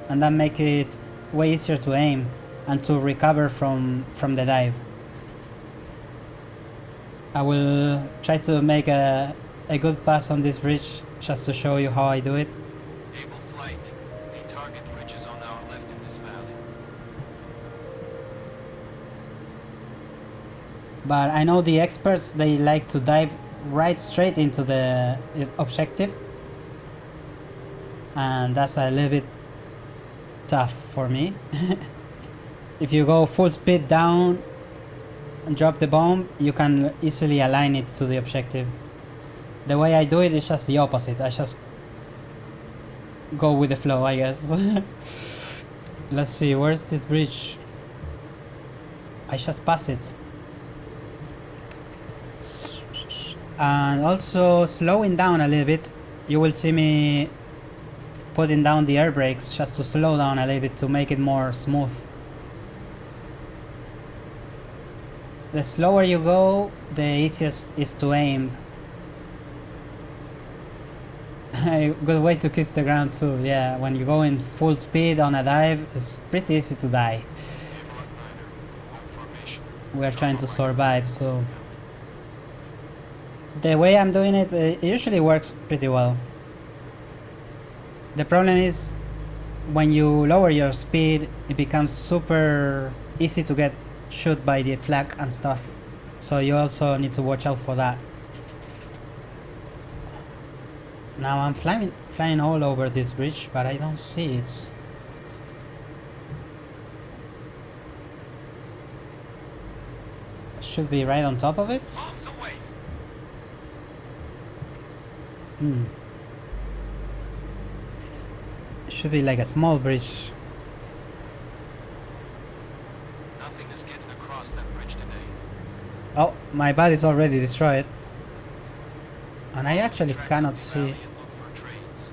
and that make it way easier to aim and to recover from the dive. I will try to make a good pass on this bridge just to show you how I do it. Able flight. The target bridge is on our left in this valley. But I know the experts, they like to dive right straight into the objective, and that's a little bit tough for me. If you go full speed down drop the bomb, you can easily align it to the objective. The way I do it is just the opposite. I just go with the flow, I guess. Let's see, where's this bridge? I just pass it. And also slowing down a little bit, you will see me putting down the air brakes just to slow down a little bit to make it more smooth. The slower you go, the easiest is to aim. A good way to kiss the ground too, yeah, when you go in full speed on a dive, it's pretty easy to die. We are trying to survive, so the way I'm doing it, it usually works pretty well. The problem is when you lower your speed, it becomes super easy to get shot by the flak and stuff, so you also need to watch out for that. Now I'm flying all over this bridge, but I don't see it. Should be right on top of it. Should be like a small bridge. Nothing is getting across that bridge today. Oh, my body's already destroyed. And I actually cannot see. Rally and look for trains.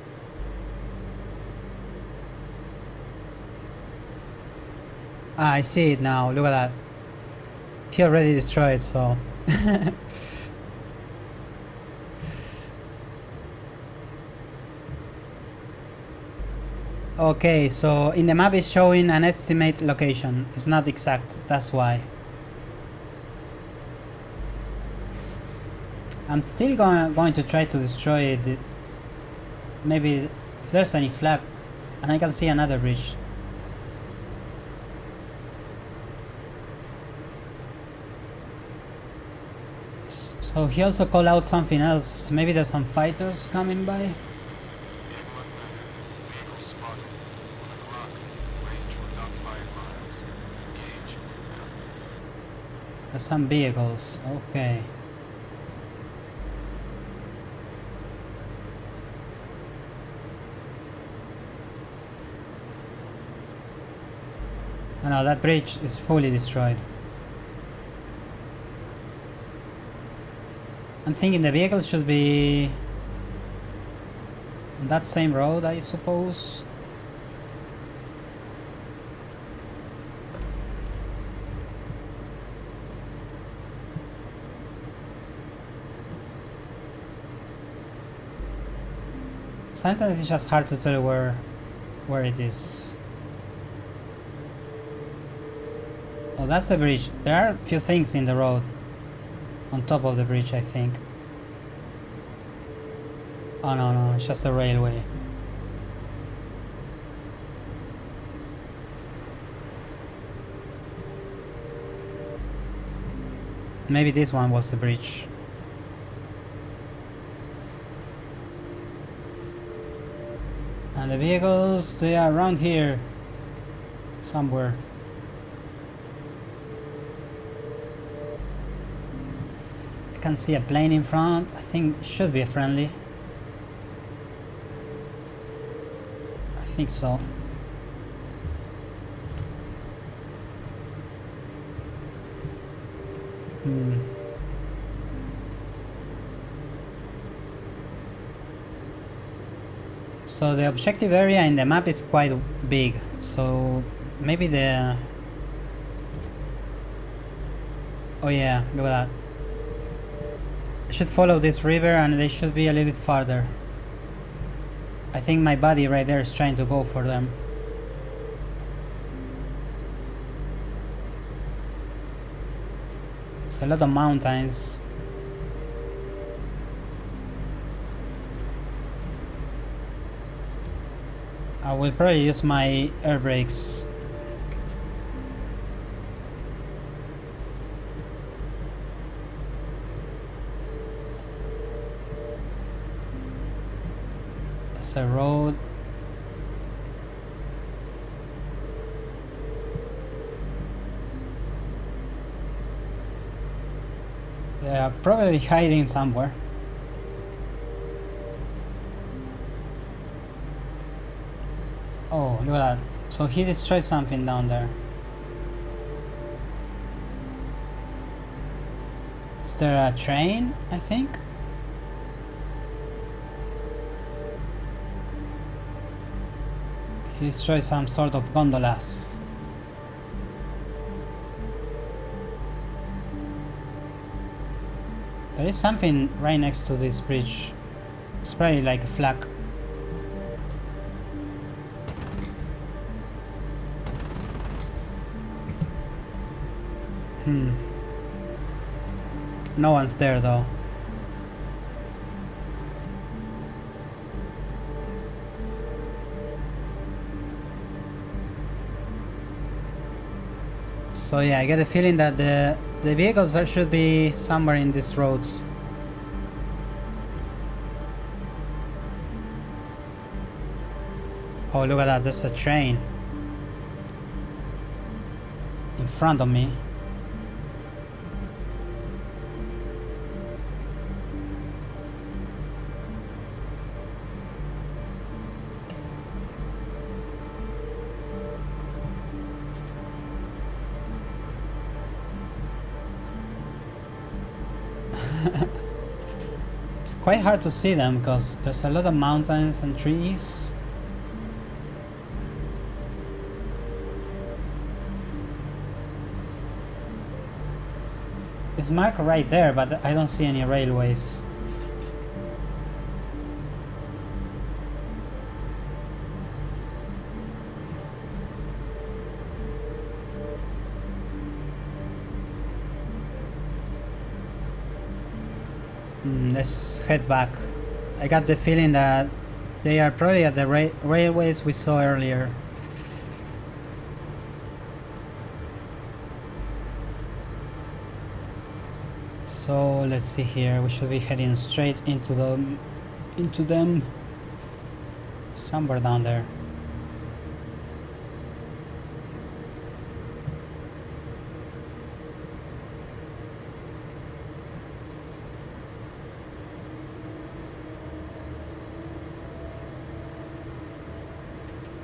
Ah, I see it now. Look at that. He already destroyed, so. Okay, so in the map it's showing an estimate location. It's not exact, that's why. I'm still going to try to destroy it. Maybe if there's any flak, and I can see another bridge. So he also called out something else. Maybe there's some fighters coming by. Vehicle spotted. 1 o'clock. Range without 5 miles. Engage. There's some vehicles. Okay. Oh no, that bridge is fully destroyed. I'm thinking the vehicles should be on that same road, I suppose. Sometimes it's just hard to tell where it is. Oh, that's the bridge. There are a few things in the road. On top of the bridge, I think. Oh no, it's just a railway. Maybe this one was the bridge. And the vehicles, they are around here. Somewhere. Can see a plane in front. I think it should be a friendly. I think so. So the objective area in the map is quite big, so maybe the... Oh yeah, look at that. Should follow this river and they should be a little bit farther. I think my buddy right there is trying to go for them. It's a lot of mountains. I will probably use my air brakes. A road. They are probably hiding somewhere. Oh, look at that. So he destroyed something down there. Is there a train, I think? He destroyed some sort of gondolas. There is something right next to this bridge. It's probably like a flag. No one's there though. So yeah, I get a feeling that the vehicles should be somewhere in these roads. Oh, look at that, there's a train in front of me. It's quite hard to see them because there's a lot of mountains and trees. It's marked right there, but I don't see any railways. Let's head back. I got the feeling that they are probably at the railways we saw earlier. So let's see here. We should be heading straight into them somewhere down there.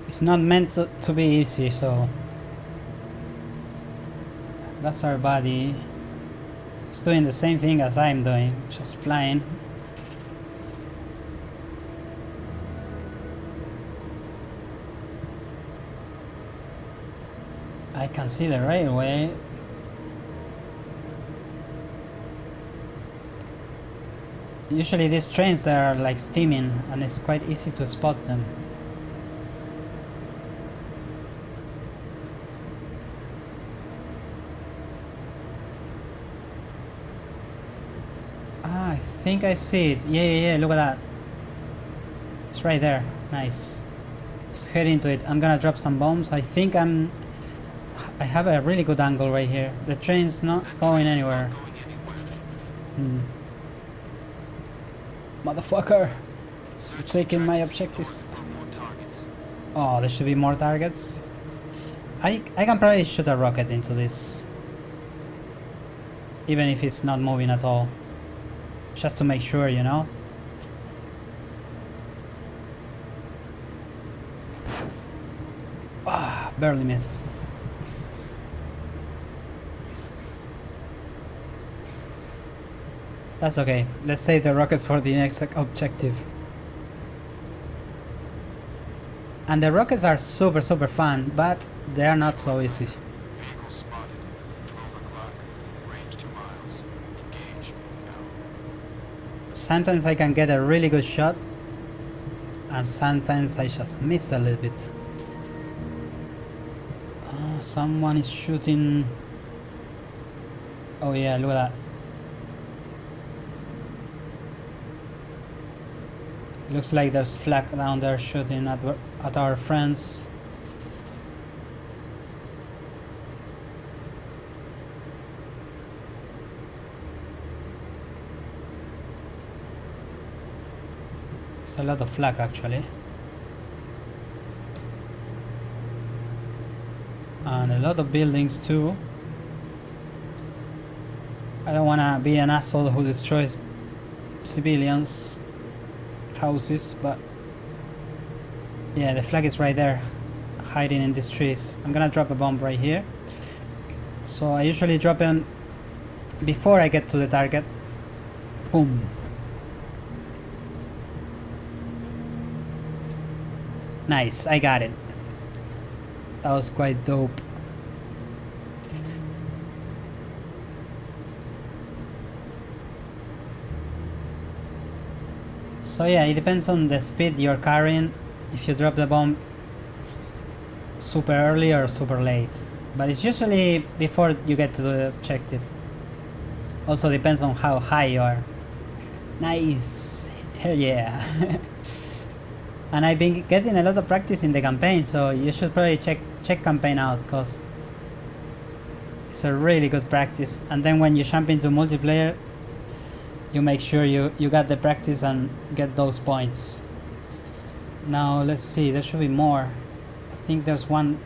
It's not meant to be easy, so that's our body. It's doing the same thing as I'm doing, just flying. I can see the railway. Usually these trains they are like steaming and it's quite easy to spot them. I think I see it. Yeah, look at that. It's right there. Nice. Let's head into it. I'm gonna drop some bombs. I think I have a really good angle right here. The train's not going anywhere. Motherfucker! You're taking my objectives. Oh, there should be more targets. I can probably shoot a rocket into this. Even if it's not moving at all. Just to make sure, you know? Ah, barely missed. That's okay. Let's save the rockets for the next objective. And the rockets are super fun, but they are not so easy. Vehicle spotted. 12 o'clock. Range 2 miles. Engage. Now. Sometimes I can get a really good shot, and sometimes I just miss a little bit. Someone is shooting. Oh yeah, look at that. Looks like there's flak down there shooting at our friends. It's a lot of flak actually. And a lot of buildings too. I don't wanna be an asshole who destroys civilians' houses, but yeah, the flag is right there, hiding in these trees. I'm gonna drop a bomb right here. So I usually drop it before I get to the target. Boom. Nice, I got it. That was quite dope. So yeah, it depends on the speed you're carrying, if you drop the bomb super early or super late. But it's usually before you get to the objective. Also depends on how high you are. Nice! Hell yeah! And I've been getting a lot of practice in the campaign, so you should probably check campaign out, cause it's a really good practice. And then when you jump into multiplayer, you make sure you got the practice and get those points. Now let's see, there should be more. I think there's one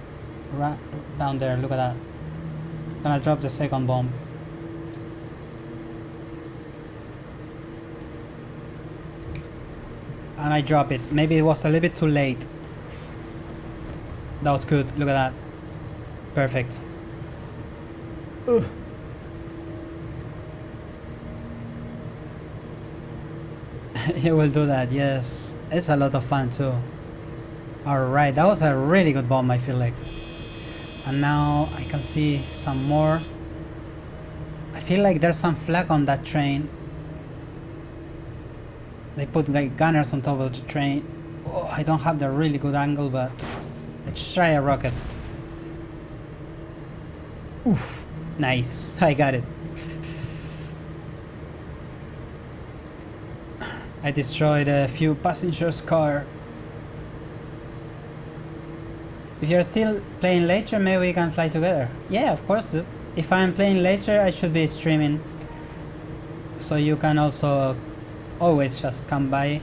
right down there, look at that. I'm gonna drop the second bomb. And I drop it. Maybe it was a little bit too late. That was good, look at that. Perfect. Ugh. You will do that, yes. It's a lot of fun too. Alright, that was a really good bomb, I feel like. And now I can see some more. I feel like there's some flag on that train. They put like gunners on top of the train. Oh, I don't have the really good angle, but let's try a rocket. Oof, nice, I got it. I destroyed a few passengers' car. If you're still playing later, maybe we can fly together. Yeah, of course, dude. If I'm playing later, I should be streaming. So you can also always just come by.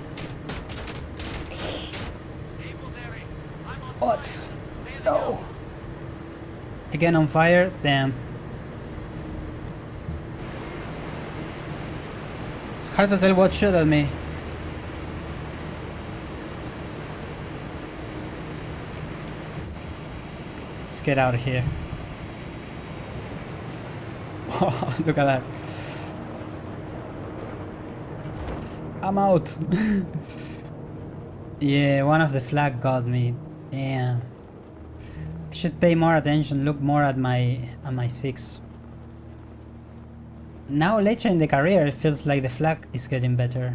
What? No. Again on fire? Damn. It's hard to tell what shot at me. Let's get out of here. Look at that. I'm out. Yeah, one of the flag got me. Damn. I should pay more attention, look more at my 6. Now later in the career it feels like the flag is getting better.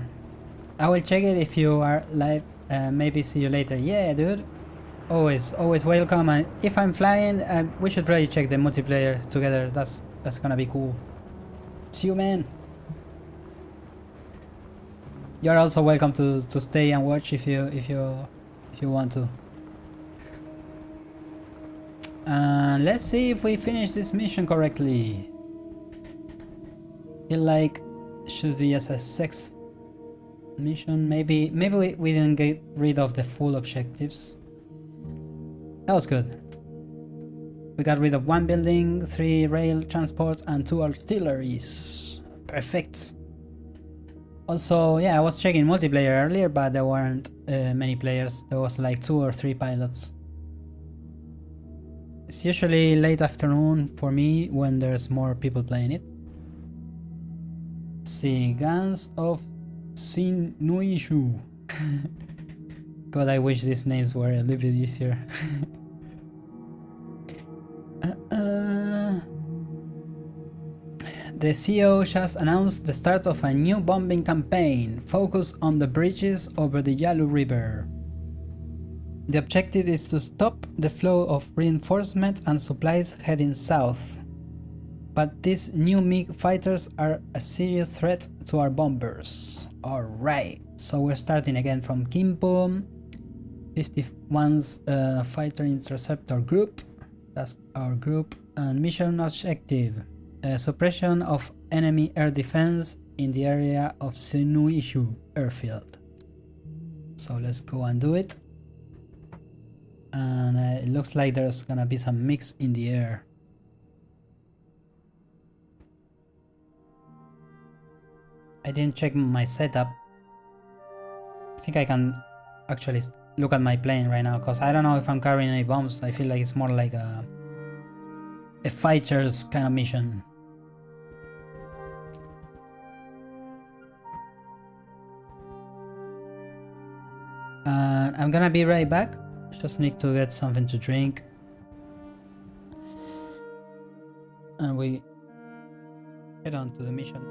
I will check it if you are live. Maybe see you later. Yeah, dude. Always welcome. And if I'm flying, we should probably check the multiplayer together. That's gonna be cool. See you, man. You're also welcome to stay and watch if you want to. Let's see if we finish this mission correctly. Feel like should be as a 6th mission. Maybe we didn't get rid of the full objectives. That was good. We got rid of 1 building, 3 rail transports, and 2 artilleries. Perfect. Also, yeah, I was checking multiplayer earlier, but there weren't many players. There was like 2 or 3 pilots. It's usually late afternoon for me when there's more people playing it. See, Guns of Sinuishu. God, I wish these names were a little bit easier. The CEO just announced the start of a new bombing campaign focused on the bridges over the Yalu River. The objective is to stop the flow of reinforcements and supplies heading south. But these new MiG fighters are a serious threat to our bombers. Alright, so we're starting again from Kimpo. 51's Fighter Interceptor Group. That's our group. And mission objective. Suppression of enemy air defense in the area of Sinuishu airfield. So let's go and do it. And it looks like there's gonna be some mix in the air. I didn't check my setup. I think I can actually look at my plane right now, because I don't know if I'm carrying any bombs. I feel like it's more like a fighter's kind of mission. And I'm gonna be right back. Just need to get something to drink. And we head on to the mission.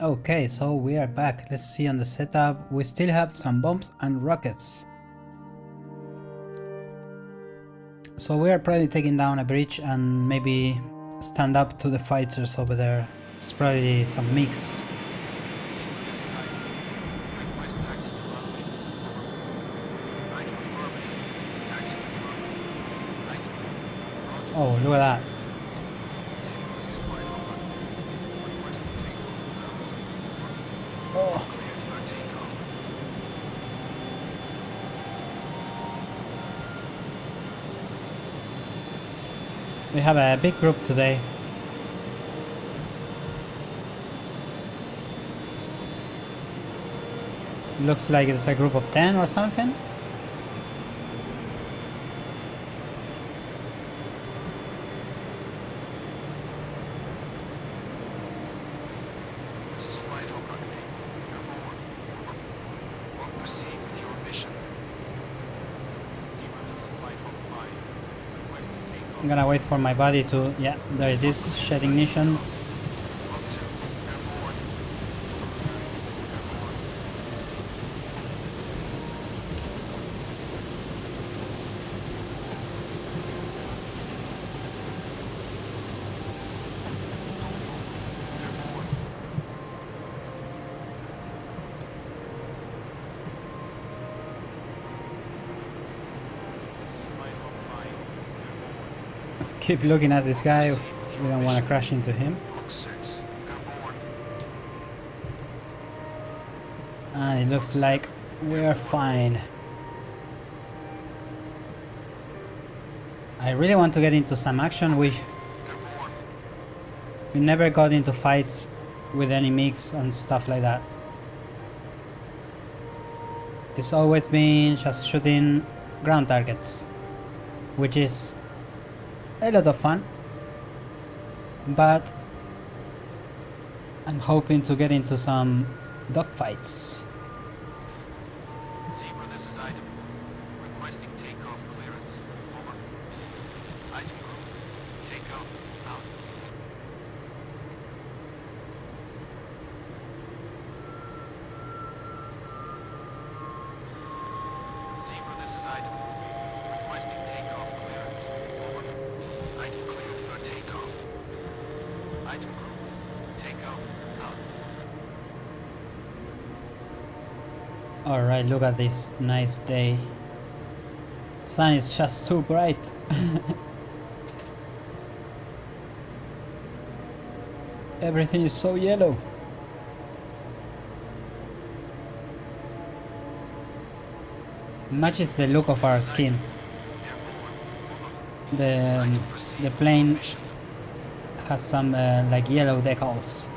Okay, so we are back. Let's see on the setup. We still have some bombs and rockets. So we are probably taking down a bridge and maybe stand up to the fighters over there. It's probably some mix. This is I. Request taxi to runway. Right affirmative. Taxi to runway. Right. Roger. Oh, look at that. This is flight over. Requesting takeoff grounds. Oh, Cleared for takeoff. we have a big group today. Looks like it's a group of 10 or something. This is flight Hawk 8. Airborne. What proceed with your mission? Zero, this is flight Hawk 5. Requesting takeoff. I'm gonna wait for my body to... yeah, there it is. Shed ignition. Up to airborne. Airborne. Airborne. This is flight Hawk 5. Airborne. Let's keep looking at this guy. We don't want to crash into him. Hawk 6. Airborne. And it looks like we're fine. I really want to get into some action. We Airborne. never got into fights with any mix and stuff like that. It's always been just shooting ground targets, which is a lot of fun. But I'm hoping to get into some dogfights. Zebra, this is item. Requesting takeoff clearance. Over. Item group. Takeoff. Out. Alright, look at this nice day. Sun is just so bright. Everything is so yellow. Matches the look of our skin. The plane has some like yellow decals.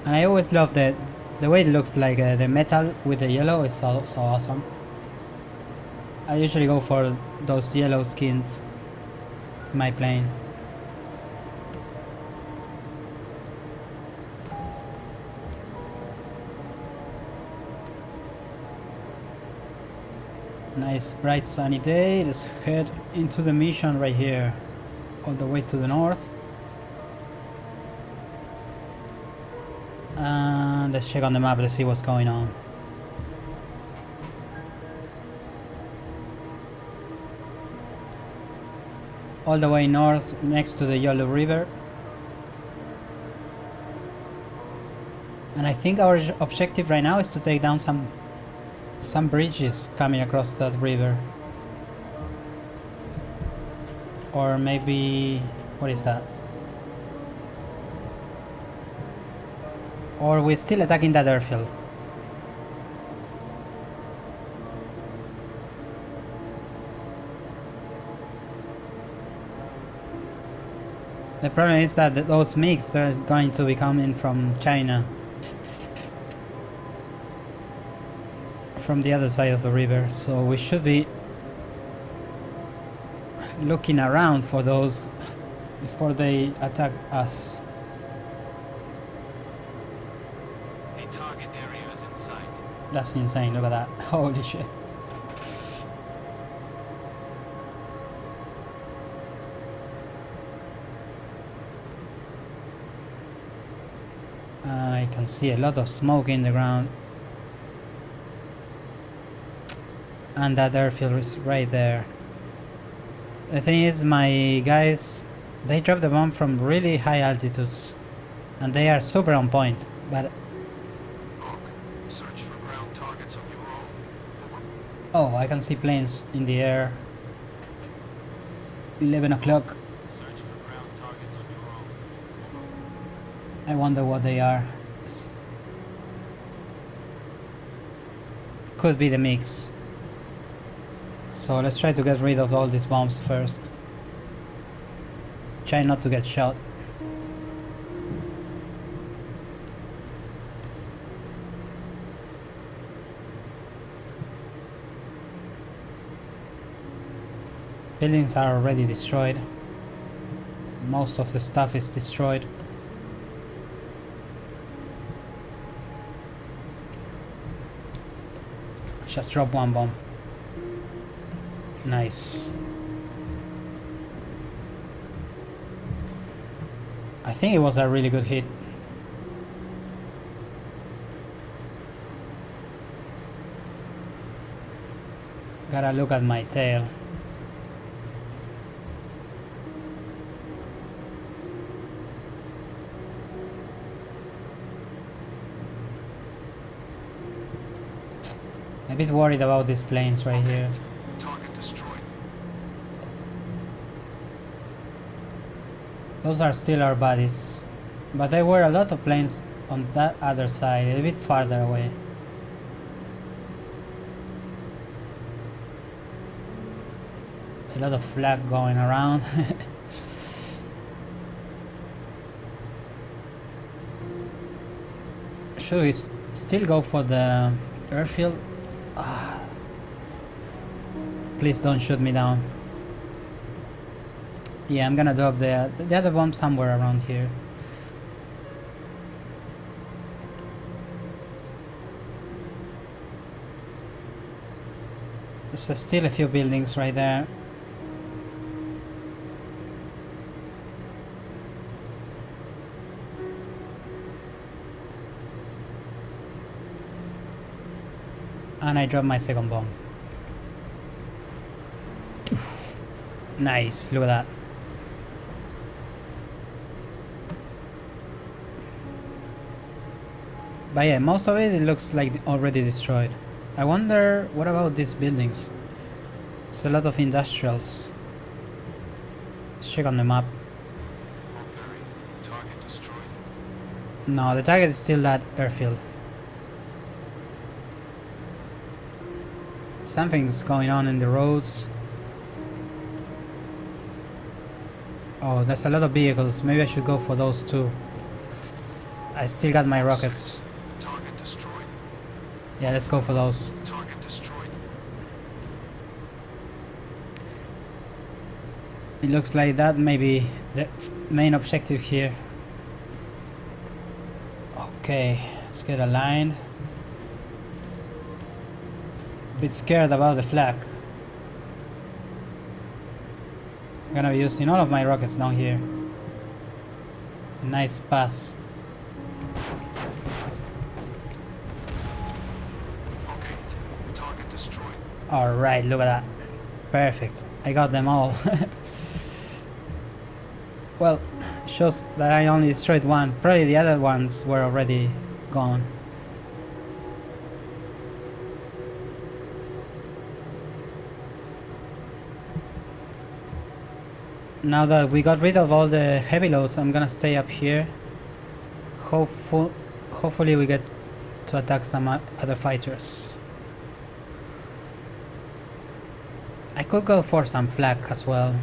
And I always love the way it looks, like the metal with the yellow is so awesome. I usually go for those yellow skins in my plane. Nice bright sunny day. Let's head into the mission right here, all the way to the north. And let's check on the map, let's see what's going on. All the way north, next to the Yellow River. And I think our objective right now is to take down some bridges coming across that river. Or maybe... what is that? Or we're still attacking that airfield. The problem is that those MiGs are going to be coming from China. From the other side of the river, so we should be looking around for those before they attack us. The target area is in sight. That's insane, look at that. Holy shit. I can see a lot of smoke in the ground. And that airfield is right there. The thing is, my guys, they drop the bomb from really high altitudes. And they are super on point, but... Hawk, search for ground targets on your own. oh, I can see planes in the air. 11 o'clock. Search for ground targets on your own. I wonder what they are. Could be the mix. So let's try to get rid of all these bombs first. Try not to get shot. Buildings are already destroyed. Most of the stuff is destroyed. Just drop one bomb. Nice. I think it was a really good hit. Gotta look at my tail. A bit worried about these planes right here. Target destroyed. Those are still our bodies, but there were a lot of planes on that other side, a bit farther away. A lot of flag going around. Should we still go for the airfield? Ah. Please don't shoot me down. Yeah, I'm gonna drop the other bomb somewhere around here. There's still a few buildings right there. And I dropped my second bomb. Nice, look at that. But yeah, most of it looks like already destroyed. I wonder what about these buildings? It's a lot of industrials. Let's check on the map. Very. Target destroyed. No, the target is still that airfield. Something's going on in the roads. Oh, there's a lot of vehicles. Maybe I should go for those too. I still got my rockets. Target destroyed. Yeah, let's go for those. Target destroyed. It looks like that may be the main objective here. Okay, let's get aligned. Bit scared about the flag. I'm gonna be using all of my rockets down here. Nice pass. Okay. Target destroyed. Alright, look at that. Perfect. I got them all. Well, shows that I only destroyed one. Probably the other ones were already gone. Now that we got rid of all the heavy loads, I'm gonna stay up here. Hopefully we get to attack some other fighters. I could go for some flak as well,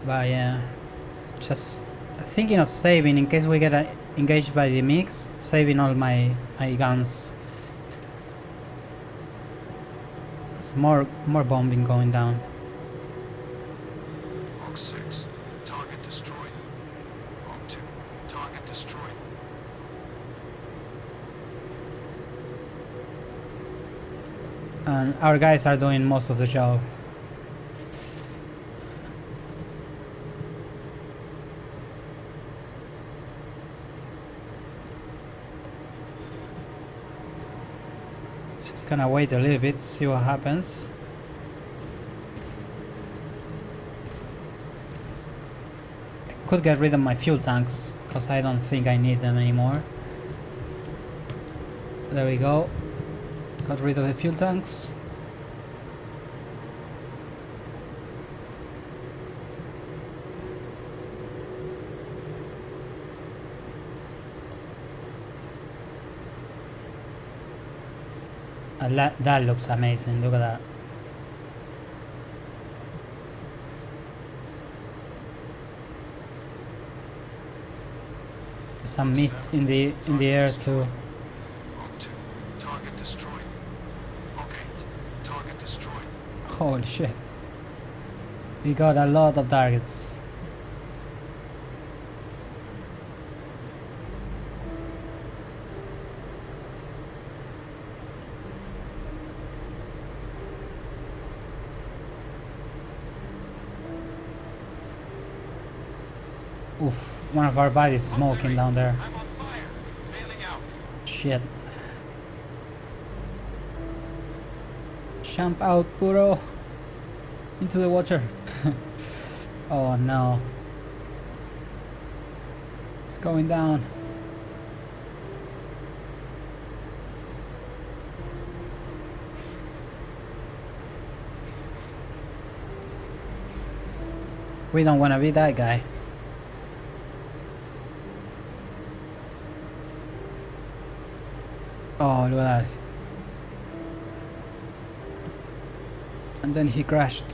but yeah, just thinking of saving in case we get engaged by the mix, saving all my guns. There's more bombing going down. Log 6. Target destroyed. Log 2. Target destroyed. And our guys are doing most of the job. Just gonna wait a little bit, see what happens. I could get rid of my fuel tanks, because I don't think I need them anymore. There we go. Got rid of the fuel tanks. That looks amazing, look at that. Some mist in the air too. Log 2. Target destroyed. Log 8. Target destroyed. Holy shit. We got a lot of targets. Oof, one of our bodies is smoking down there. I'm on fire. Bailing out. Shit. Jump out, Puro. Into the water. Oh no. It's going down. We don't want to be that guy. Oh, look at that. And then he crashed.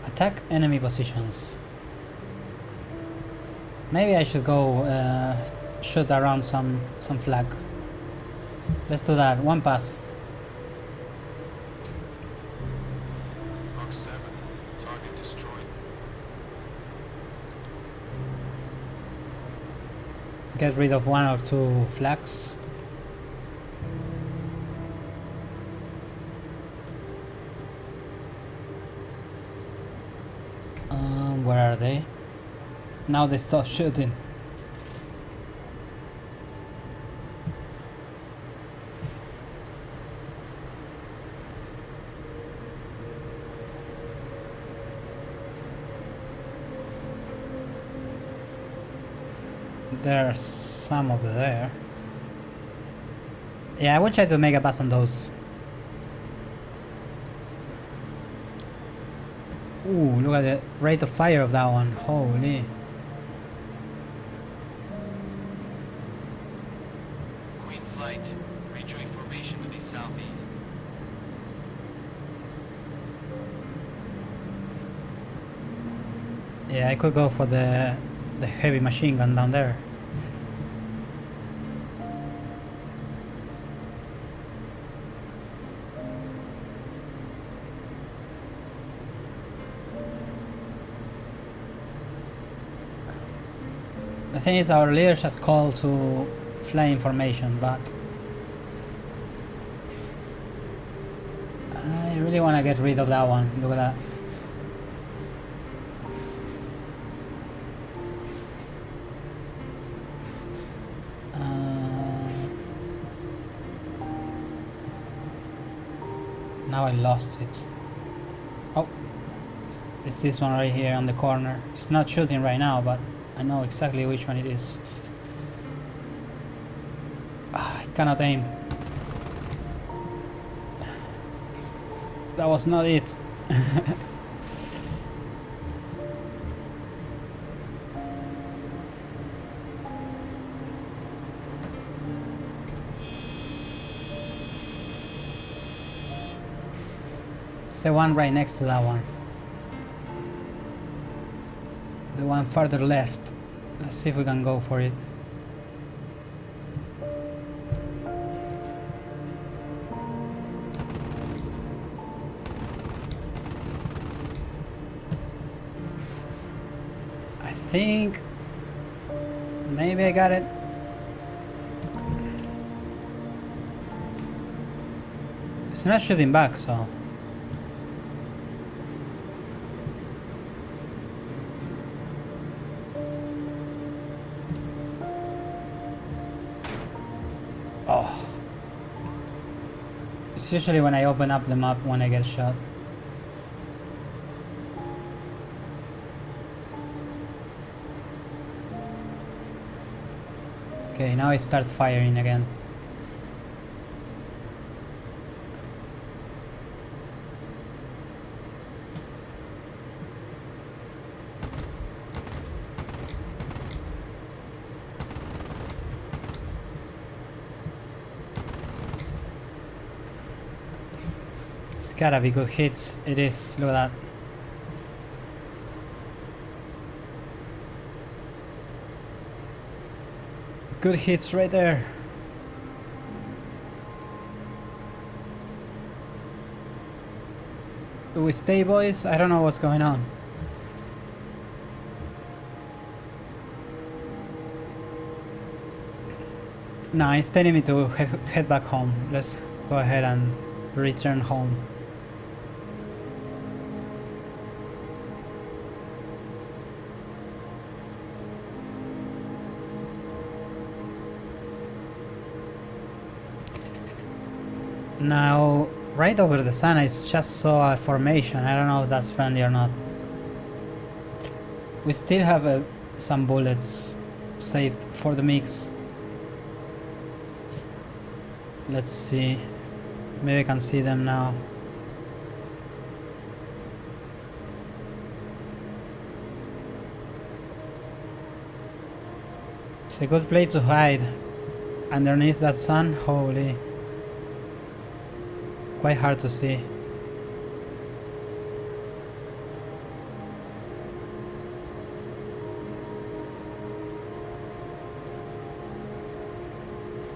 Attack enemy positions. Maybe I should go shoot around some flag. Let's do that. One pass. Log 7. Target destroyed. Get rid of one or two flags. Where are they? Now they stop shooting. There's some over there. Yeah, I will try to make a pass on those. Ooh, look at the rate of fire of that one. Holy. Queen Flight, rejoin formation with the southeast. Yeah, I could go for the heavy machine gun down there. The thing is, our leader has called to fly information, but I really want to get rid of that one. Look at that. Now I lost it. Oh, it's this one right here on the corner. It's not shooting right now, but I know exactly which one it is. I cannot aim. That was not it. It's the one right next to that one. The one further left. Let's see if we can go for it. I think maybe I got it. It's not shooting back, so oh. It's usually when I open up the map when I get shot. Okay, now I start firing again. It's gotta be good hits. It is. Look at that. Good hits right there. Do we stay, boys? I don't know what's going on. No, it's telling me to head back home. Let's go ahead and return home. Now, right over the sun, I just saw a formation. I don't know if that's friendly or not. We still have some bullets saved for the mix. Let's see. Maybe I can see them now. It's a good place to hide. Underneath that sun, holy. Quite hard to see.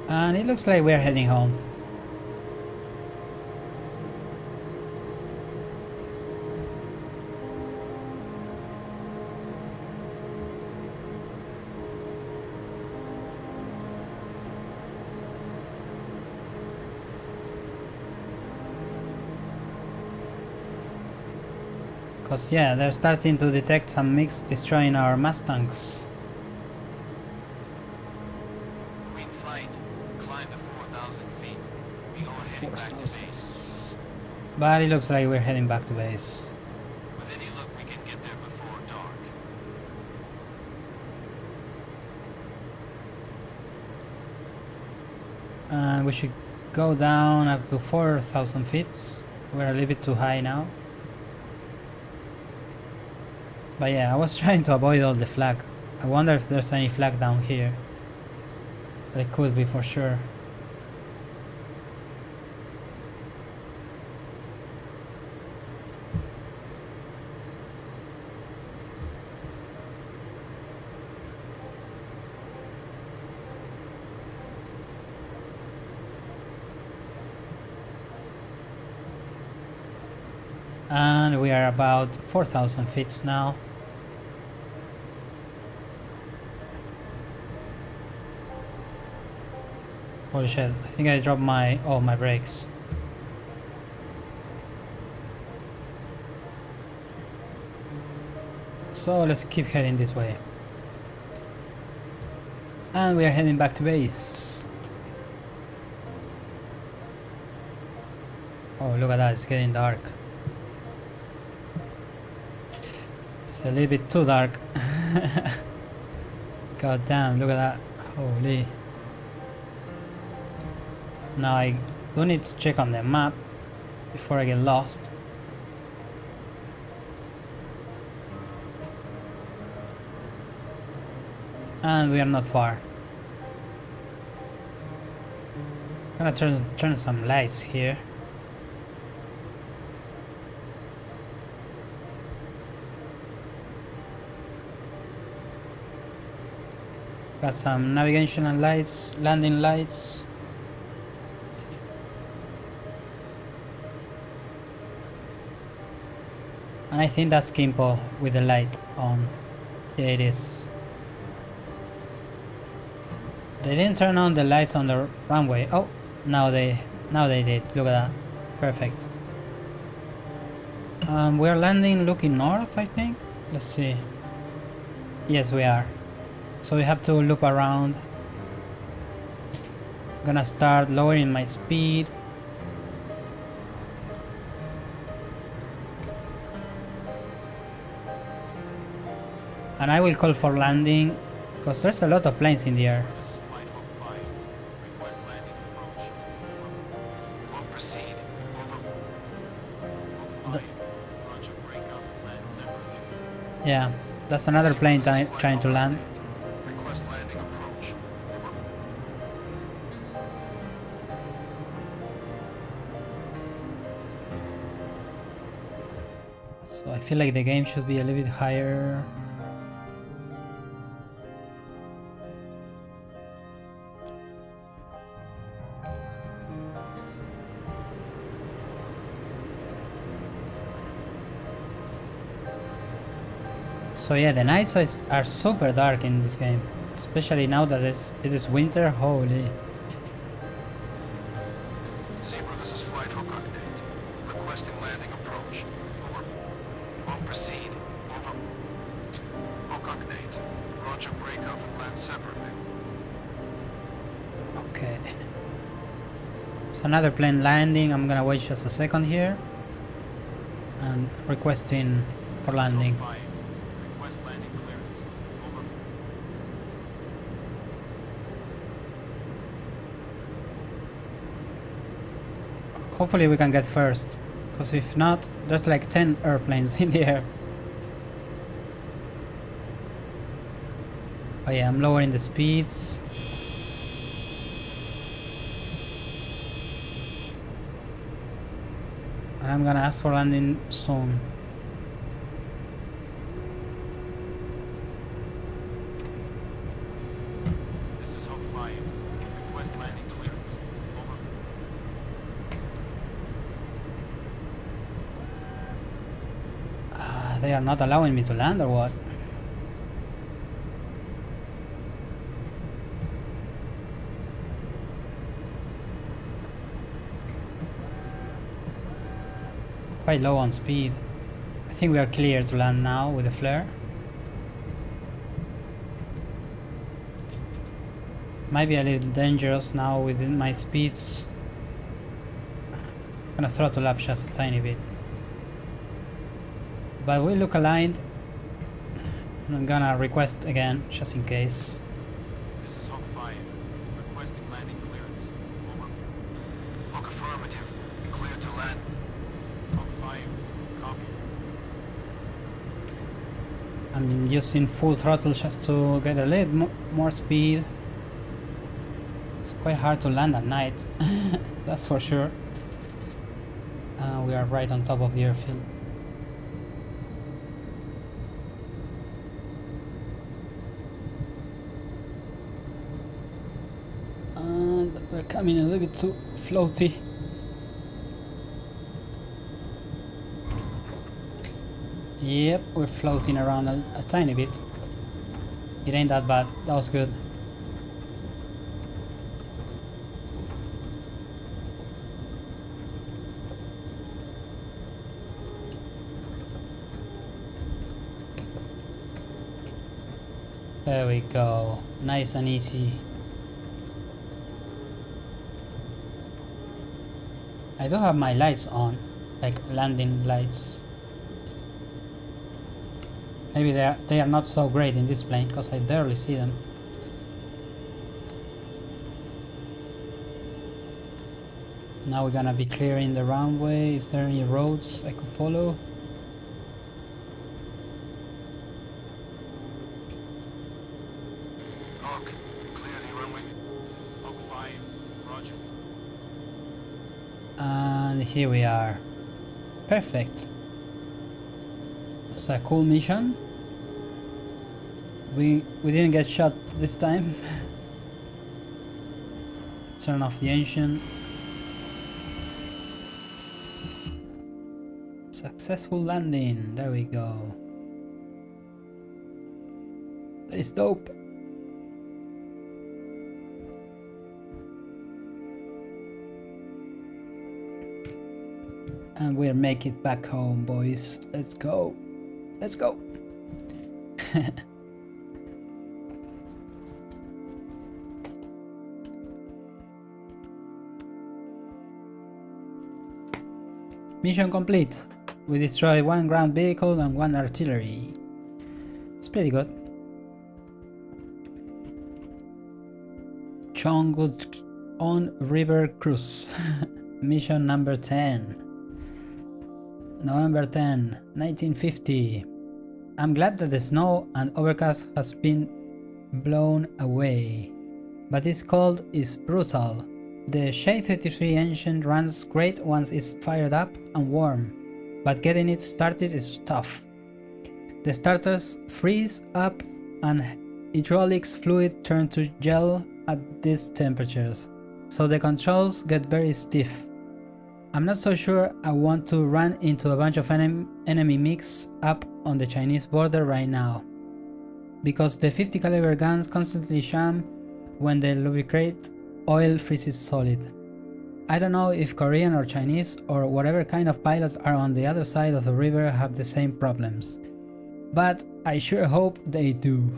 And it looks like we're heading home. Because yeah, they're starting to detect some mix destroying our Mustangs. Queen Flight, climb to 4,000 feet. We are heading back to base. But it looks like we're heading back to base. With any luck, we can get there before dark. And we should go down up to 4,000 feet. We're a little bit too high now. But yeah, I was trying to avoid all the flag. I wonder if there's any flag down here. There could be for sure. And we are about 4,000 feet now. Holy shit, I think I dropped all my brakes. So let's keep heading this way. And we are heading back to base. Oh, look at that, it's getting dark. It's a little bit too dark. God damn, look at that. Holy. Now I do need to check on the map before I get lost. And we are not far. I'm gonna turn some lights here. Got some navigational lights, landing lights. And I think that's Kimpo with the light on. Yeah, it is. They didn't turn on the lights on the runway. Oh, now they did. Look at that. Perfect. We're landing looking north, I think. Let's see. Yes, we are. So we have to loop around. Gonna start lowering my speed. And I will call for landing because there's a lot of planes in the air. This is Flight Hawk 5. Request landing approach. Will proceed. Over. Hawk 5. Roger, break off and land separately. Yeah, that's another plane trying to land. Request landing approach. Over. So I feel like the game should be a little bit higher. So yeah, the nights are super dark in this game, especially now that it is winter. Holy. Zebra, this is Flight Hawk update. Requesting landing approach. Over. Will proceed. Over. Hawk update. Roger, break off and land separately. Okay. It's another plane landing. I'm gonna wait just a second here and requesting for landing. This is Hawk 5. Request landing clearance. Over. Hopefully we can get first, because if not, there's like 10 airplanes in the air. Oh yeah, I'm lowering the speeds. And I'm gonna ask for landing soon. This is Hawk 5. Request landing clearance. Over. They are not allowing me to land or what? Quite low on speed. I think we are clear to land now with the flare. Might be a little dangerous now within my speeds. I'm gonna throttle up just a tiny bit. But we look aligned. I'm gonna request again, just in case. This is Hawk 5. Requesting landing clearance. I'm using full throttle just to get a little more speed. It's quite hard to land at night, that's for sure. We are right on top of the airfield. And we're coming a little bit too floaty. Yep, we're floating around a tiny bit. It ain't that bad, that was good. There we go, nice and easy. I do have my lights on, like landing lights. Maybe they are not so great in this plane because I barely see them. Now we're gonna be clearing the runway. Is there any roads I could follow? Hawk, clear the runway. Hawk 5, roger. And here we are. Perfect. It's a cool mission. We didn't get shot this time. Turn off the engine. Successful landing. There we go. That is dope. And we'll make it back home, boys. Let's go. Let's go. Mission complete. We destroyed 1 ground vehicle and 1 artillery. It's pretty good. Chongus on River Cruise. Mission number 10. November 10, 1950. I'm glad that the snow and overcast has been blown away, but this cold is brutal. The Shade 33 engine runs great once it's fired up and warm, but getting it started is tough. The starters freeze up and hydraulics fluid turn to gel at these temperatures, so the controls get very stiff. I'm not so sure I want to run into a bunch of enemy mix up on the Chinese border right now, because the 50 caliber guns constantly jam when the lubricate oil freezes solid. I don't know if Korean or Chinese or whatever kind of pilots are on the other side of the river have the same problems, but I sure hope they do.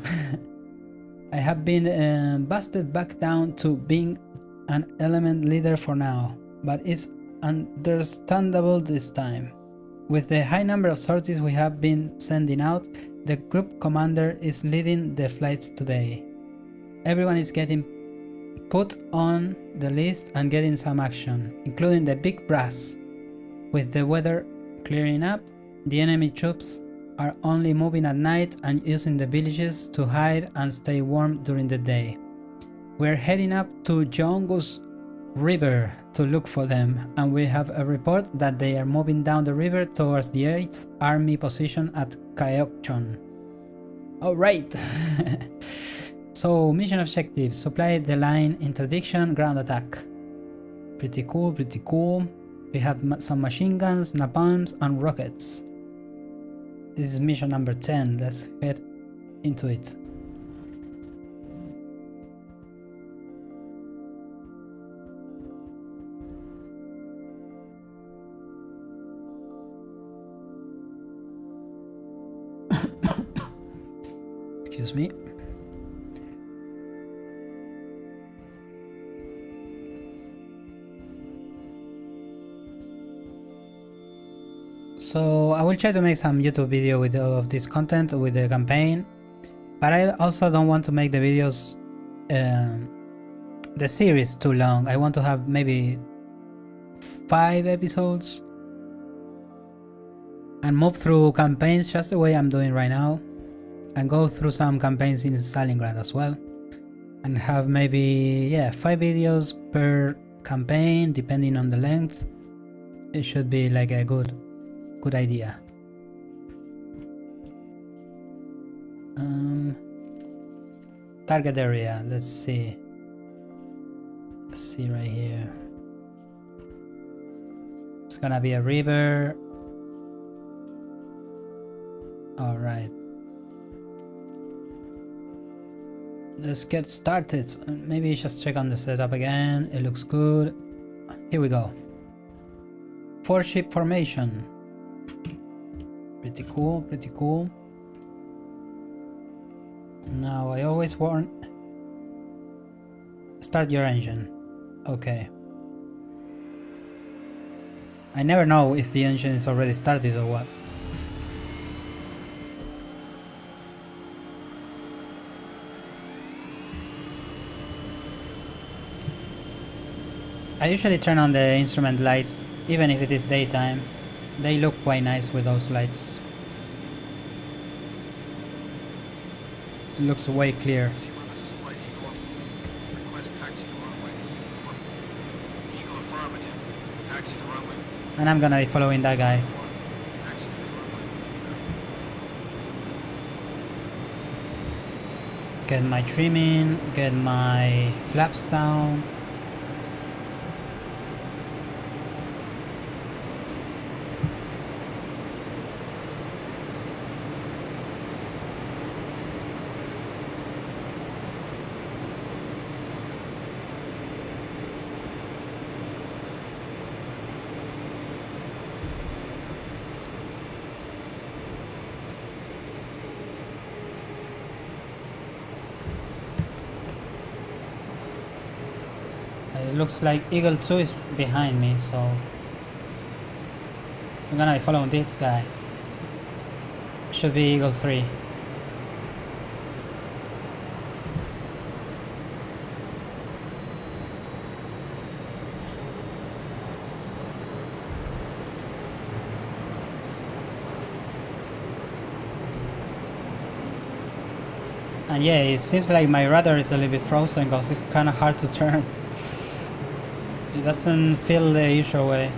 I have been busted back down to being an element leader for now, but it's understandable this time. With the high number of sorties we have been sending out, the group commander is leading the flights today. Everyone is getting put on the list and getting some action, including the big brass. With the weather clearing up, the enemy troops are only moving at night and using the villages to hide and stay warm during the day. We're heading up to Jeongus River to look for them, and we have a report that they are moving down the river towards the 8th Army position at Kaeokchon. Alright! So, mission objective: supply the line interdiction ground attack. Pretty cool, pretty cool. We have some machine guns, napalms, and rockets. This is mission number 10. Let's head into it. Excuse me. So I will try to make some YouTube video with all of this content with the campaign, but I also don't want to make the videos, the series too long. I want to have maybe 5 episodes and move through campaigns just the way I'm doing right now. and go through some campaigns in Stalingrad as well, and have maybe 5 videos per campaign depending on the length. It should be like a good idea. Target area, let's see right here. It's gonna be a river. All right, let's get started. Maybe just check on the setup again. It looks good. Here we go. 4-ship formation. Pretty cool, pretty cool. Now I always warn, start your engine. Okay. I never know if the engine is already started or what. I usually turn on the instrument lights even if it is daytime. They look quite nice with those lights. It looks way clear. Zebra, this is Flight Eagle. Request taxi to runway. Eagle affirmative. Taxi to runway. And I'm gonna be following that guy. Taxi to runway. Get my trimming, get my flaps down. It looks like Il-2 is behind me, so I'm gonna be following this guy. Should be Il-3. And yeah, it seems like my rudder is a little bit frozen because it's kind of hard to turn. It doesn't feel the usual way.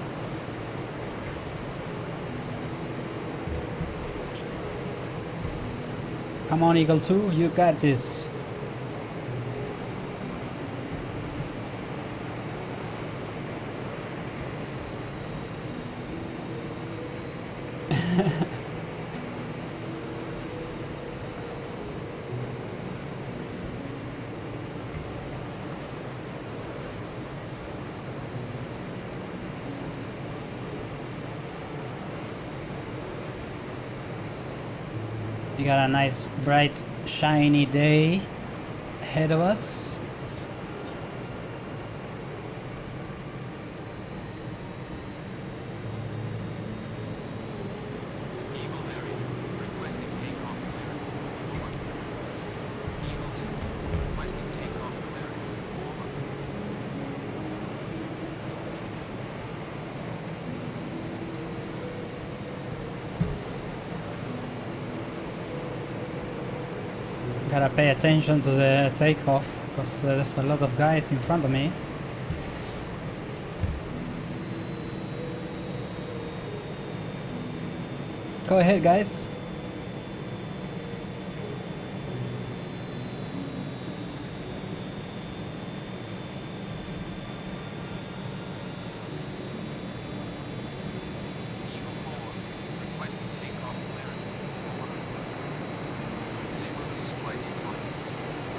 Come on, Il-2, you got this. We got a nice, bright, shiny day ahead of us. Eagle area. Requesting takeoff clearance. Over. Eagle 2. Requesting takeoff clearance. Over. Gotta pay attention to the takeoff because there's a lot of guys in front of me. Go ahead, guys. Eagle 4. Requesting takeoff clearance. Over. Zebra, this is Flight Eagle.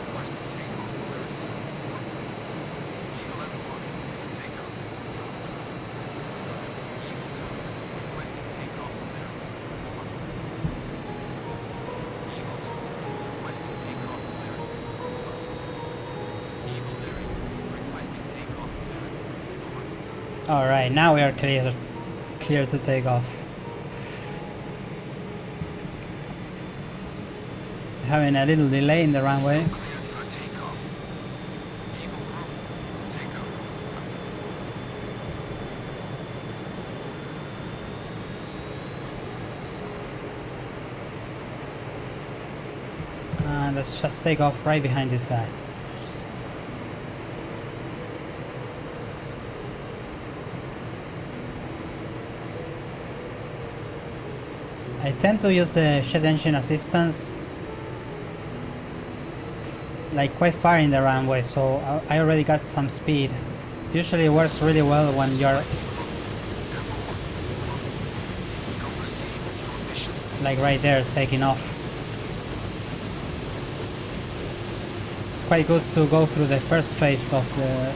Requesting takeoff clearance. Over. Eagle 1. Takeoff. Eagle 2. Requesting takeoff clearance. Over. Eagle 2. Requesting takeoff clearance. Over. Eagle Larry. Requesting takeoff clearance. Over. All right, now we are clear to take off. Having a little delay in the runway. Cleared for takeoff. Eagle Group. Takeoff. And let's just take off right behind this guy. I tend to use the jet engine assistance like quite far in the runway, so I already got some speed. Usually it works really well when you're like right there taking off. It's quite good to go through the first phase of the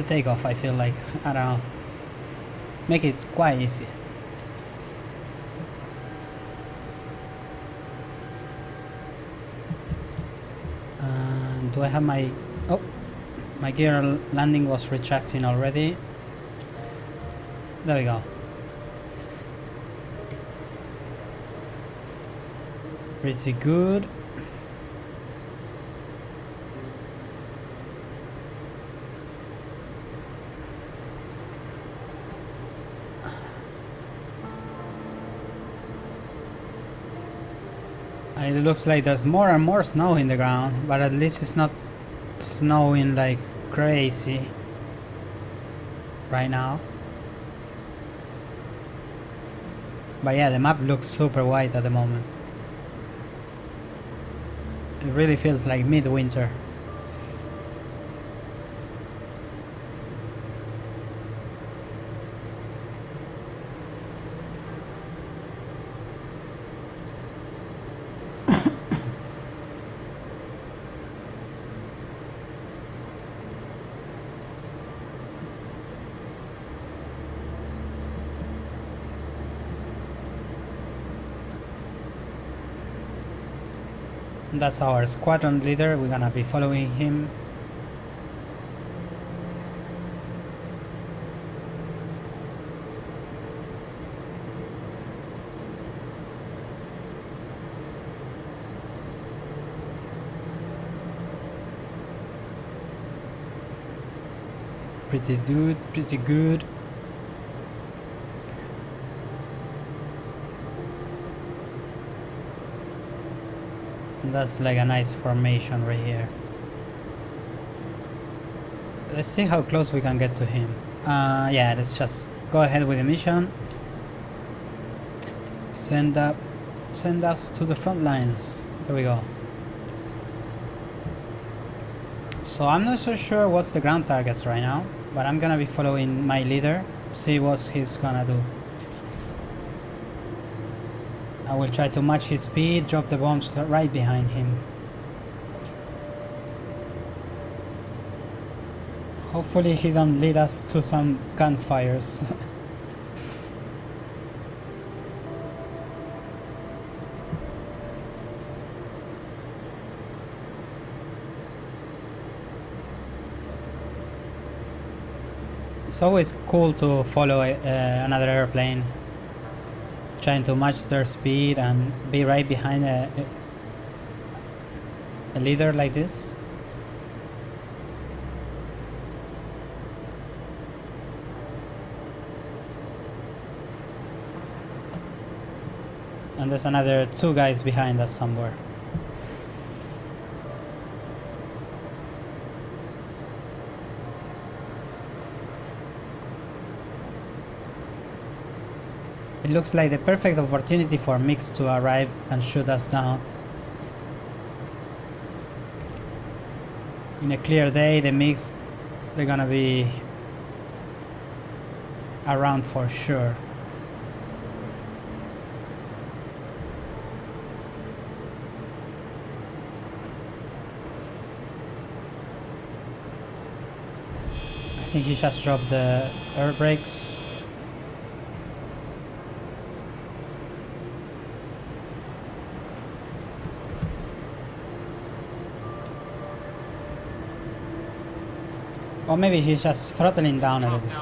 takeoff. I feel like, I don't know, make it quite easy. Do I have my... oh, my gear landing was retracting already. There we go. Pretty good. And it looks like there's more and more snow in the ground, but at least it's not snowing like crazy right now. But yeah, the map looks super white at the moment. It really feels like midwinter. That's our squadron leader, we're gonna be following him. Pretty good, pretty good. That's like a nice formation right here. Let's see how close we can get to him. Yeah, let's just go ahead with the mission. Send us to the front lines. There we go. So I'm not so sure what's the ground targets right now, but I'm gonna be following my leader, see what he's gonna do. I will try to match his speed, drop the bombs right behind him. Hopefully he don't lead us to some gunfires. It's always cool to follow another airplane, trying to match their speed and be right behind a leader like this. And there's another two guys behind us somewhere. It looks like the perfect opportunity for MiGs to arrive and shoot us down. In a clear day, the MiGs, they're gonna be around for sure. I think he just dropped the air brakes. Or maybe he's just throttling down a little bit.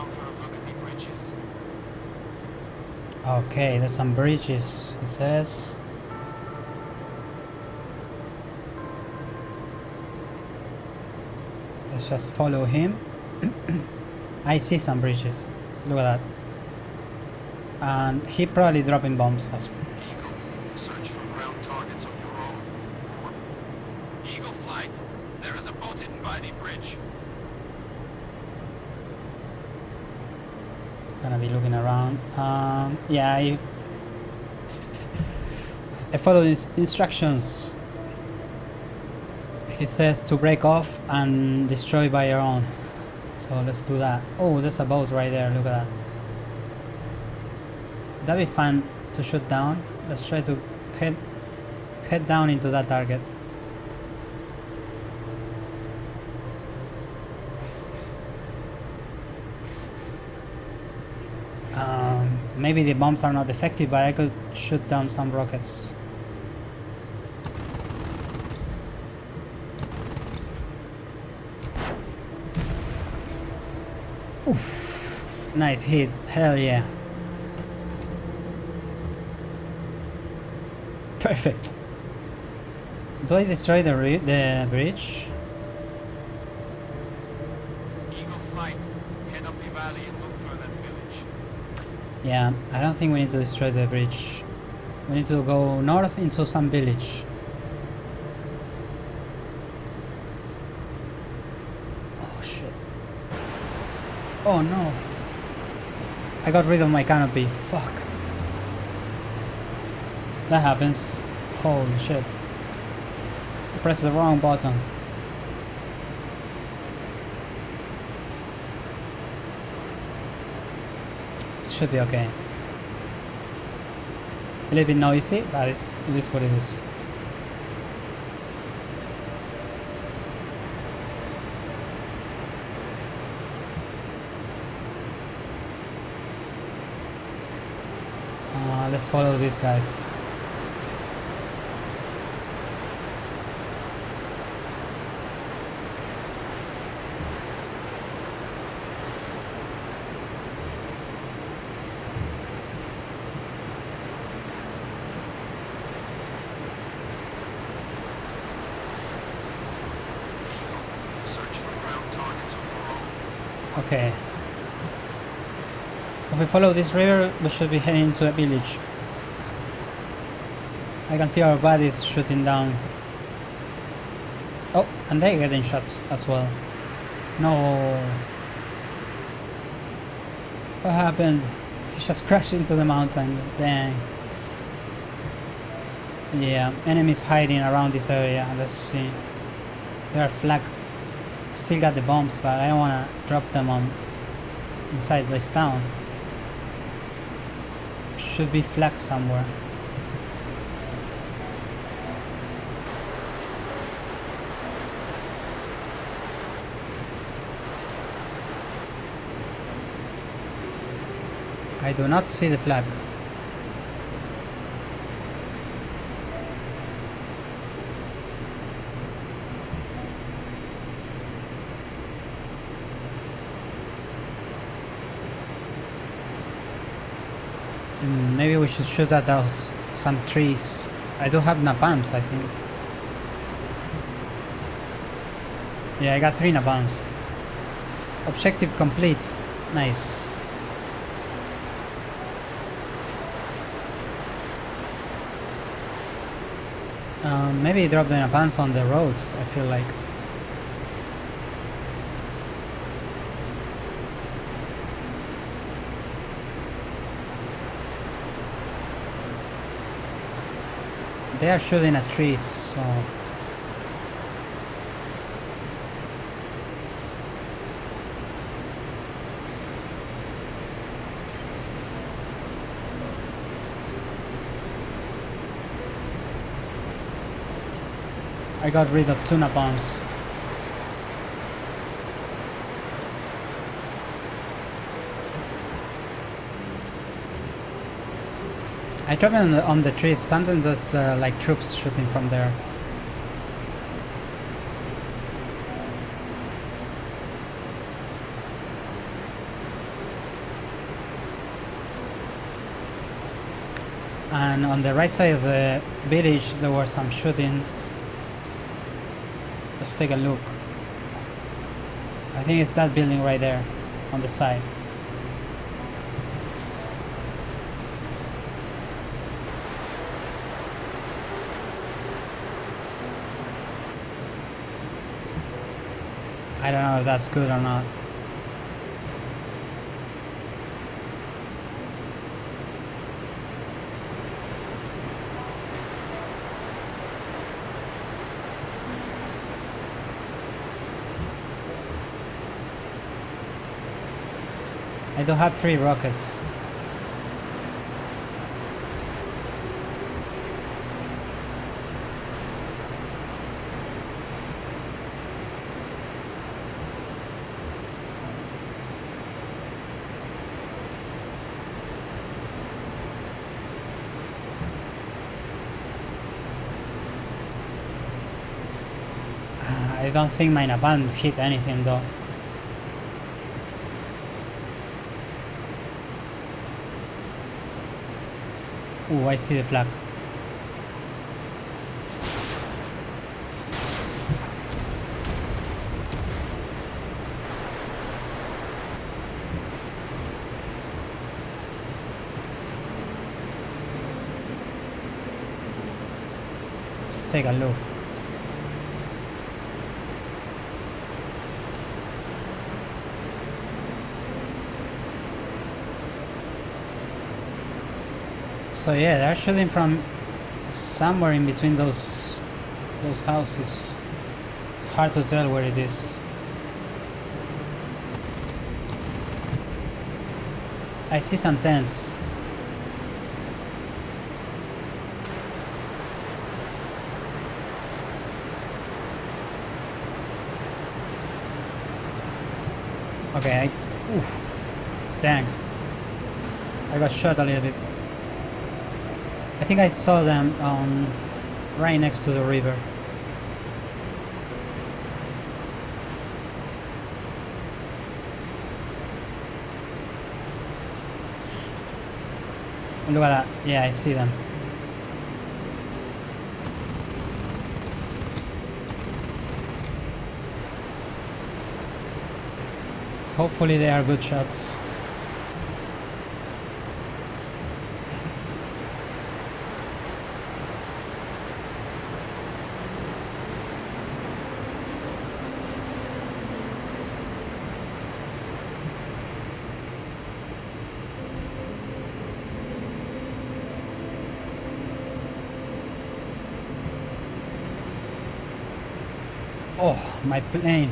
Okay, there's some bridges, it says. Let's just follow him. I see some bridges. Look at that. and he probably dropping bombs as well. Eagle, search for ground targets on your own. Over. Eagle flight. There is a boat hidden by the bridge. Gonna be looking around. Yeah, I follow his instructions. He says to break off and destroy by your own. So let's do that. Oh, there's a boat right there. Look at that. That'd be fun to shoot down. Let's try to head down into that target. Maybe the bombs are not effective, but I could shoot down some rockets. Oof. Nice hit. Hell yeah. Perfect. Do I destroy the bridge? Eagle flight. Head up the valley and look for that village. Yeah, I don't think we need to destroy the bridge. We need to go north into some village. Oh shit. Oh no. I got rid of my canopy. Fuck. That happens. Holy shit. I pressed the wrong button. Should be okay. A little bit noisy, but it is what it is. Let's follow these guys. Search for ground targets on your own. Okay. If we follow this river, we should be heading to a village. I can see our buddies shooting down. Oh, and they're getting shot as well. No. What happened? He just crashed into the mountain. Dang. Yeah, enemies hiding around this area. Let's see. They are flag. Still got the bombs, but I don't want to drop them on inside this town. Should be flag somewhere. I do not see the flag. Maybe we should shoot at those some trees. I do have napalms, I think. Yeah, I got 3 napalms. Objective complete. Nice. Maybe drop the napalms on the roads, I feel like. They are shooting at trees, so... I got rid of 2 napalms. I drop it on the trees. Sometimes there's like troops shooting from there. And on the right side of the village there were some shootings. Let's take a look. I think it's that building right there on the side. I don't know if that's good or not. I do have 3 rockets. I don't think my napalm hit anything though. Ooh, I see the flag. Let's take a look. So yeah, they're shooting from somewhere in between those houses. It's hard to tell where it is. I see some tents. Okay, oof, dang. I got shot a little bit. I think I saw them right next to the river. Look at that. Yeah, I see them. Hopefully they are good shots. Oh, my plane.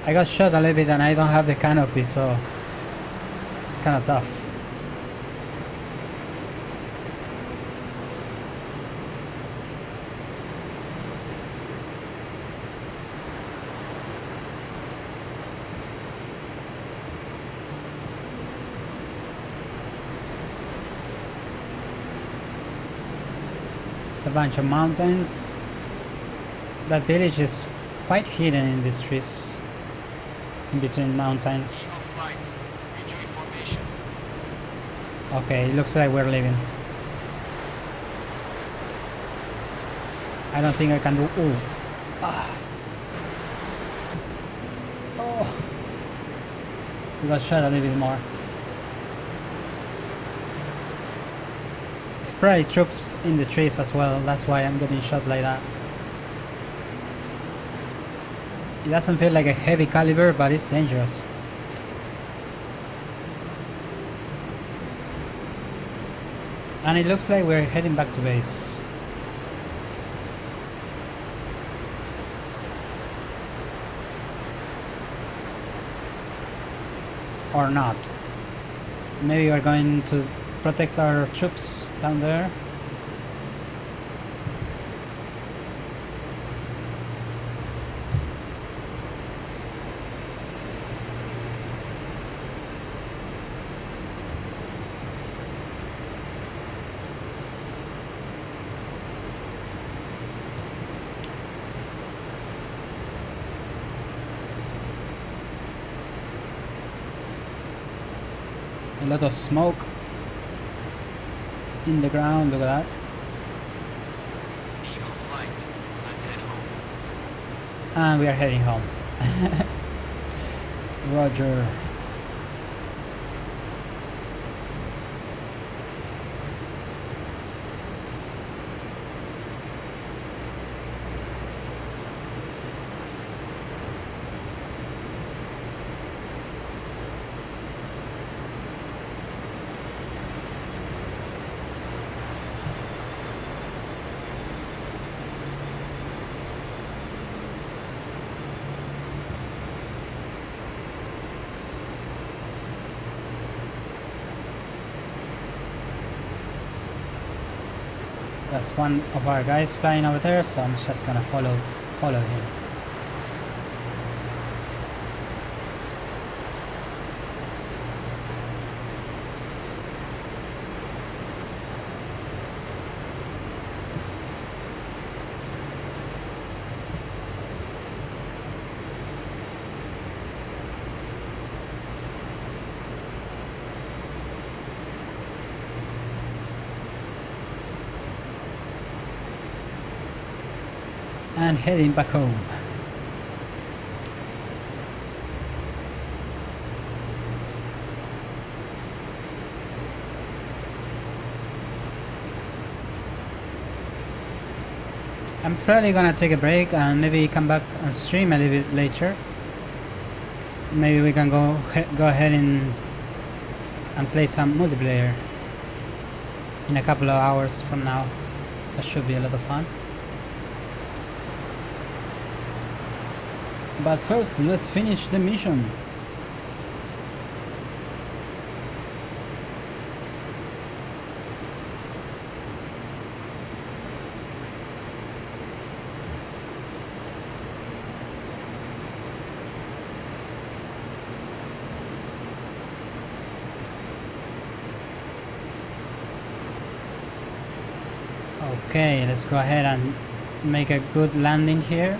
I got shot a little bit and I don't have the canopy, so it's kind of tough. A bunch of mountains. That village is quite hidden in these trees, in between mountains. Okay, it looks like we're leaving. I don't think I can do. Ooh. Ah. Oh. We got shot a little bit more. It's probably troops in the trees as well, that's why I'm getting shot like that. It doesn't feel like a heavy caliber, but it's dangerous. And it looks like we're heading back to base. Or not. Maybe we're going to protect our troops down there. A lot of smoke in the ground, look at that. Eagle flight. Let's head home. And we are heading home. Roger. That's one of our guys flying over there, so I'm just gonna follow him. And heading back home. I'm probably gonna take a break and maybe come back and stream a little bit later. Maybe we can go ahead and play some multiplayer in a couple of hours from now. That should be a lot of fun. But first, let's finish the mission. Okay, let's go ahead and make a good landing here.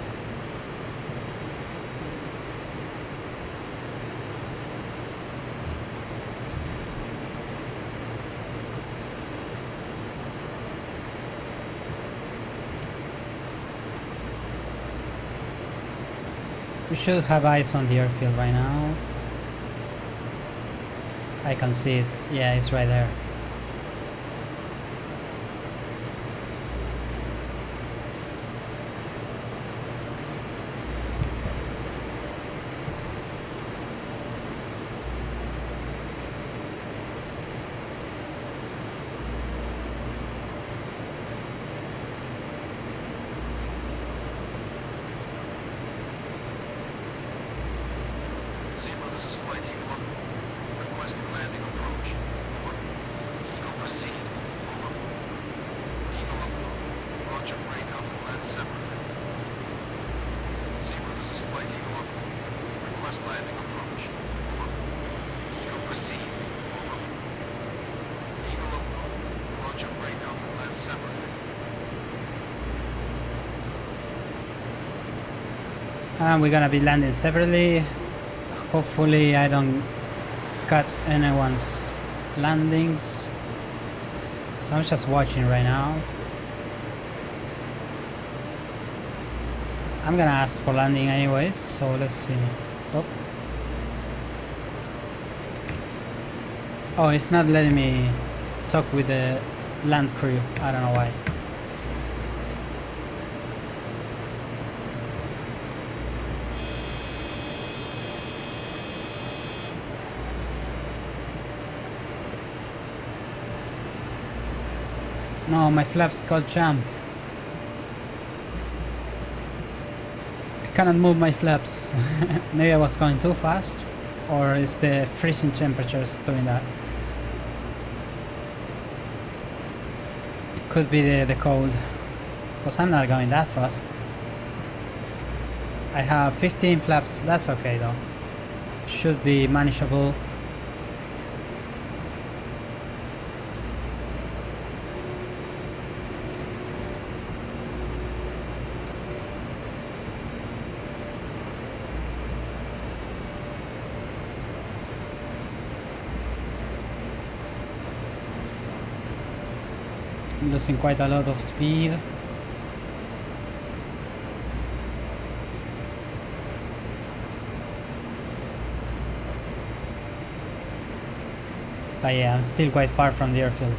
We should have eyes on the airfield right now. I can see it. Yeah, it's right there. Zebra, this is Flight Eagle. Requesting landing approach. Over. Eagle proceed. Over. Eagle up. Roger, break up and land separately. Zebra, this is Flight Eagle up. Request landing approach. Over. Eagle proceed. Over. Eagle up. Roger, break up and land separately. And we're gonna be landing separately. Hopefully I don't cut anyone's landings. So I'm just watching right now. I'm gonna ask for landing anyways, so let's see. Oh, it's not letting me talk with the land crew. I don't know why. No, my flaps got jammed. I cannot move my flaps. Maybe I was going too fast, or is the freezing temperatures doing that? It could be the cold, because I'm not going that fast. I have 15 flaps, that's okay though. Should be manageable. Losing quite a lot of speed. But yeah, I'm still quite far from the airfield.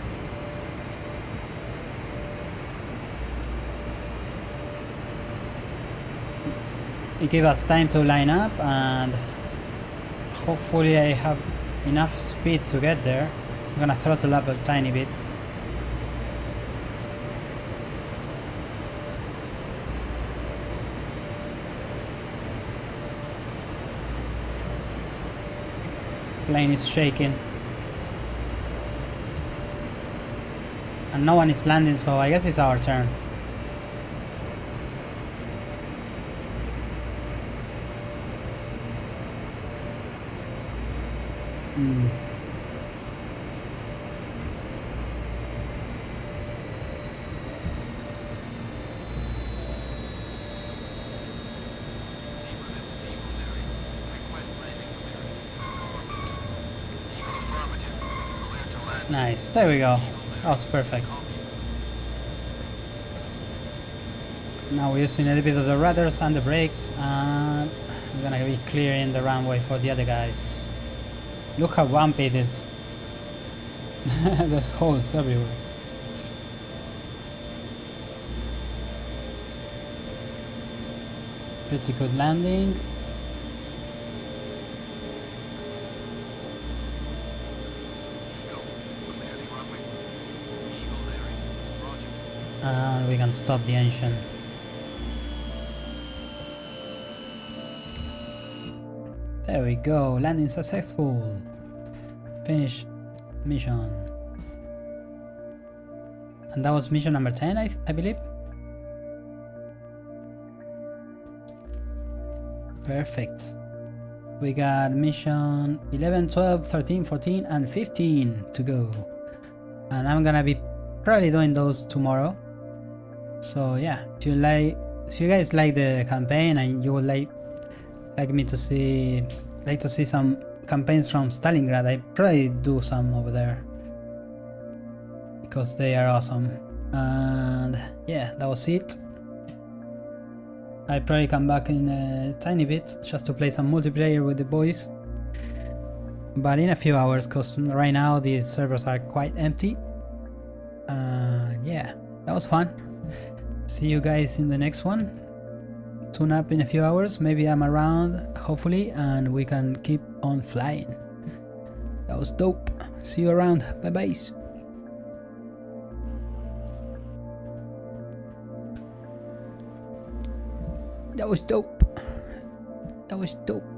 It gave us time to line up, and hopefully I have enough speed to get there. I'm gonna throttle up a tiny bit. Plane is shaking. And no one is landing, so I guess it's our turn. Zebra, this is Eagle, Larry. Request landing clearance. Over. Eagle affirmative. Cleared to land. Nice, there we go. That was perfect. Now we're using a little bit of the rudders and the brakes, and we're gonna be clearing the runway for the other guys. Look how bumpy it is. There's holes everywhere. Pretty good landing. Eagle, clear the runway. Eagle, Larry. Roger. And we can stop the engine. There we go, landing successful. Finish mission. And that was mission number 10, I believe. Perfect. We got mission 11, 12, 13, 14, and 15 to go. And I'm gonna be probably doing those tomorrow. So yeah, if you guys like the campaign and you would like me to see some campaigns from Stalingrad, I probably do some over there because they are awesome. And yeah, that was it. I probably come back in a tiny bit just to play some multiplayer with the boys, but in a few hours, because right now these servers are quite empty. Yeah, that was fun. See you guys in the next one. Tune up in a few hours, maybe I'm around, hopefully, and we can keep on flying. That was dope. See you around. Bye bye. That was dope. That was dope.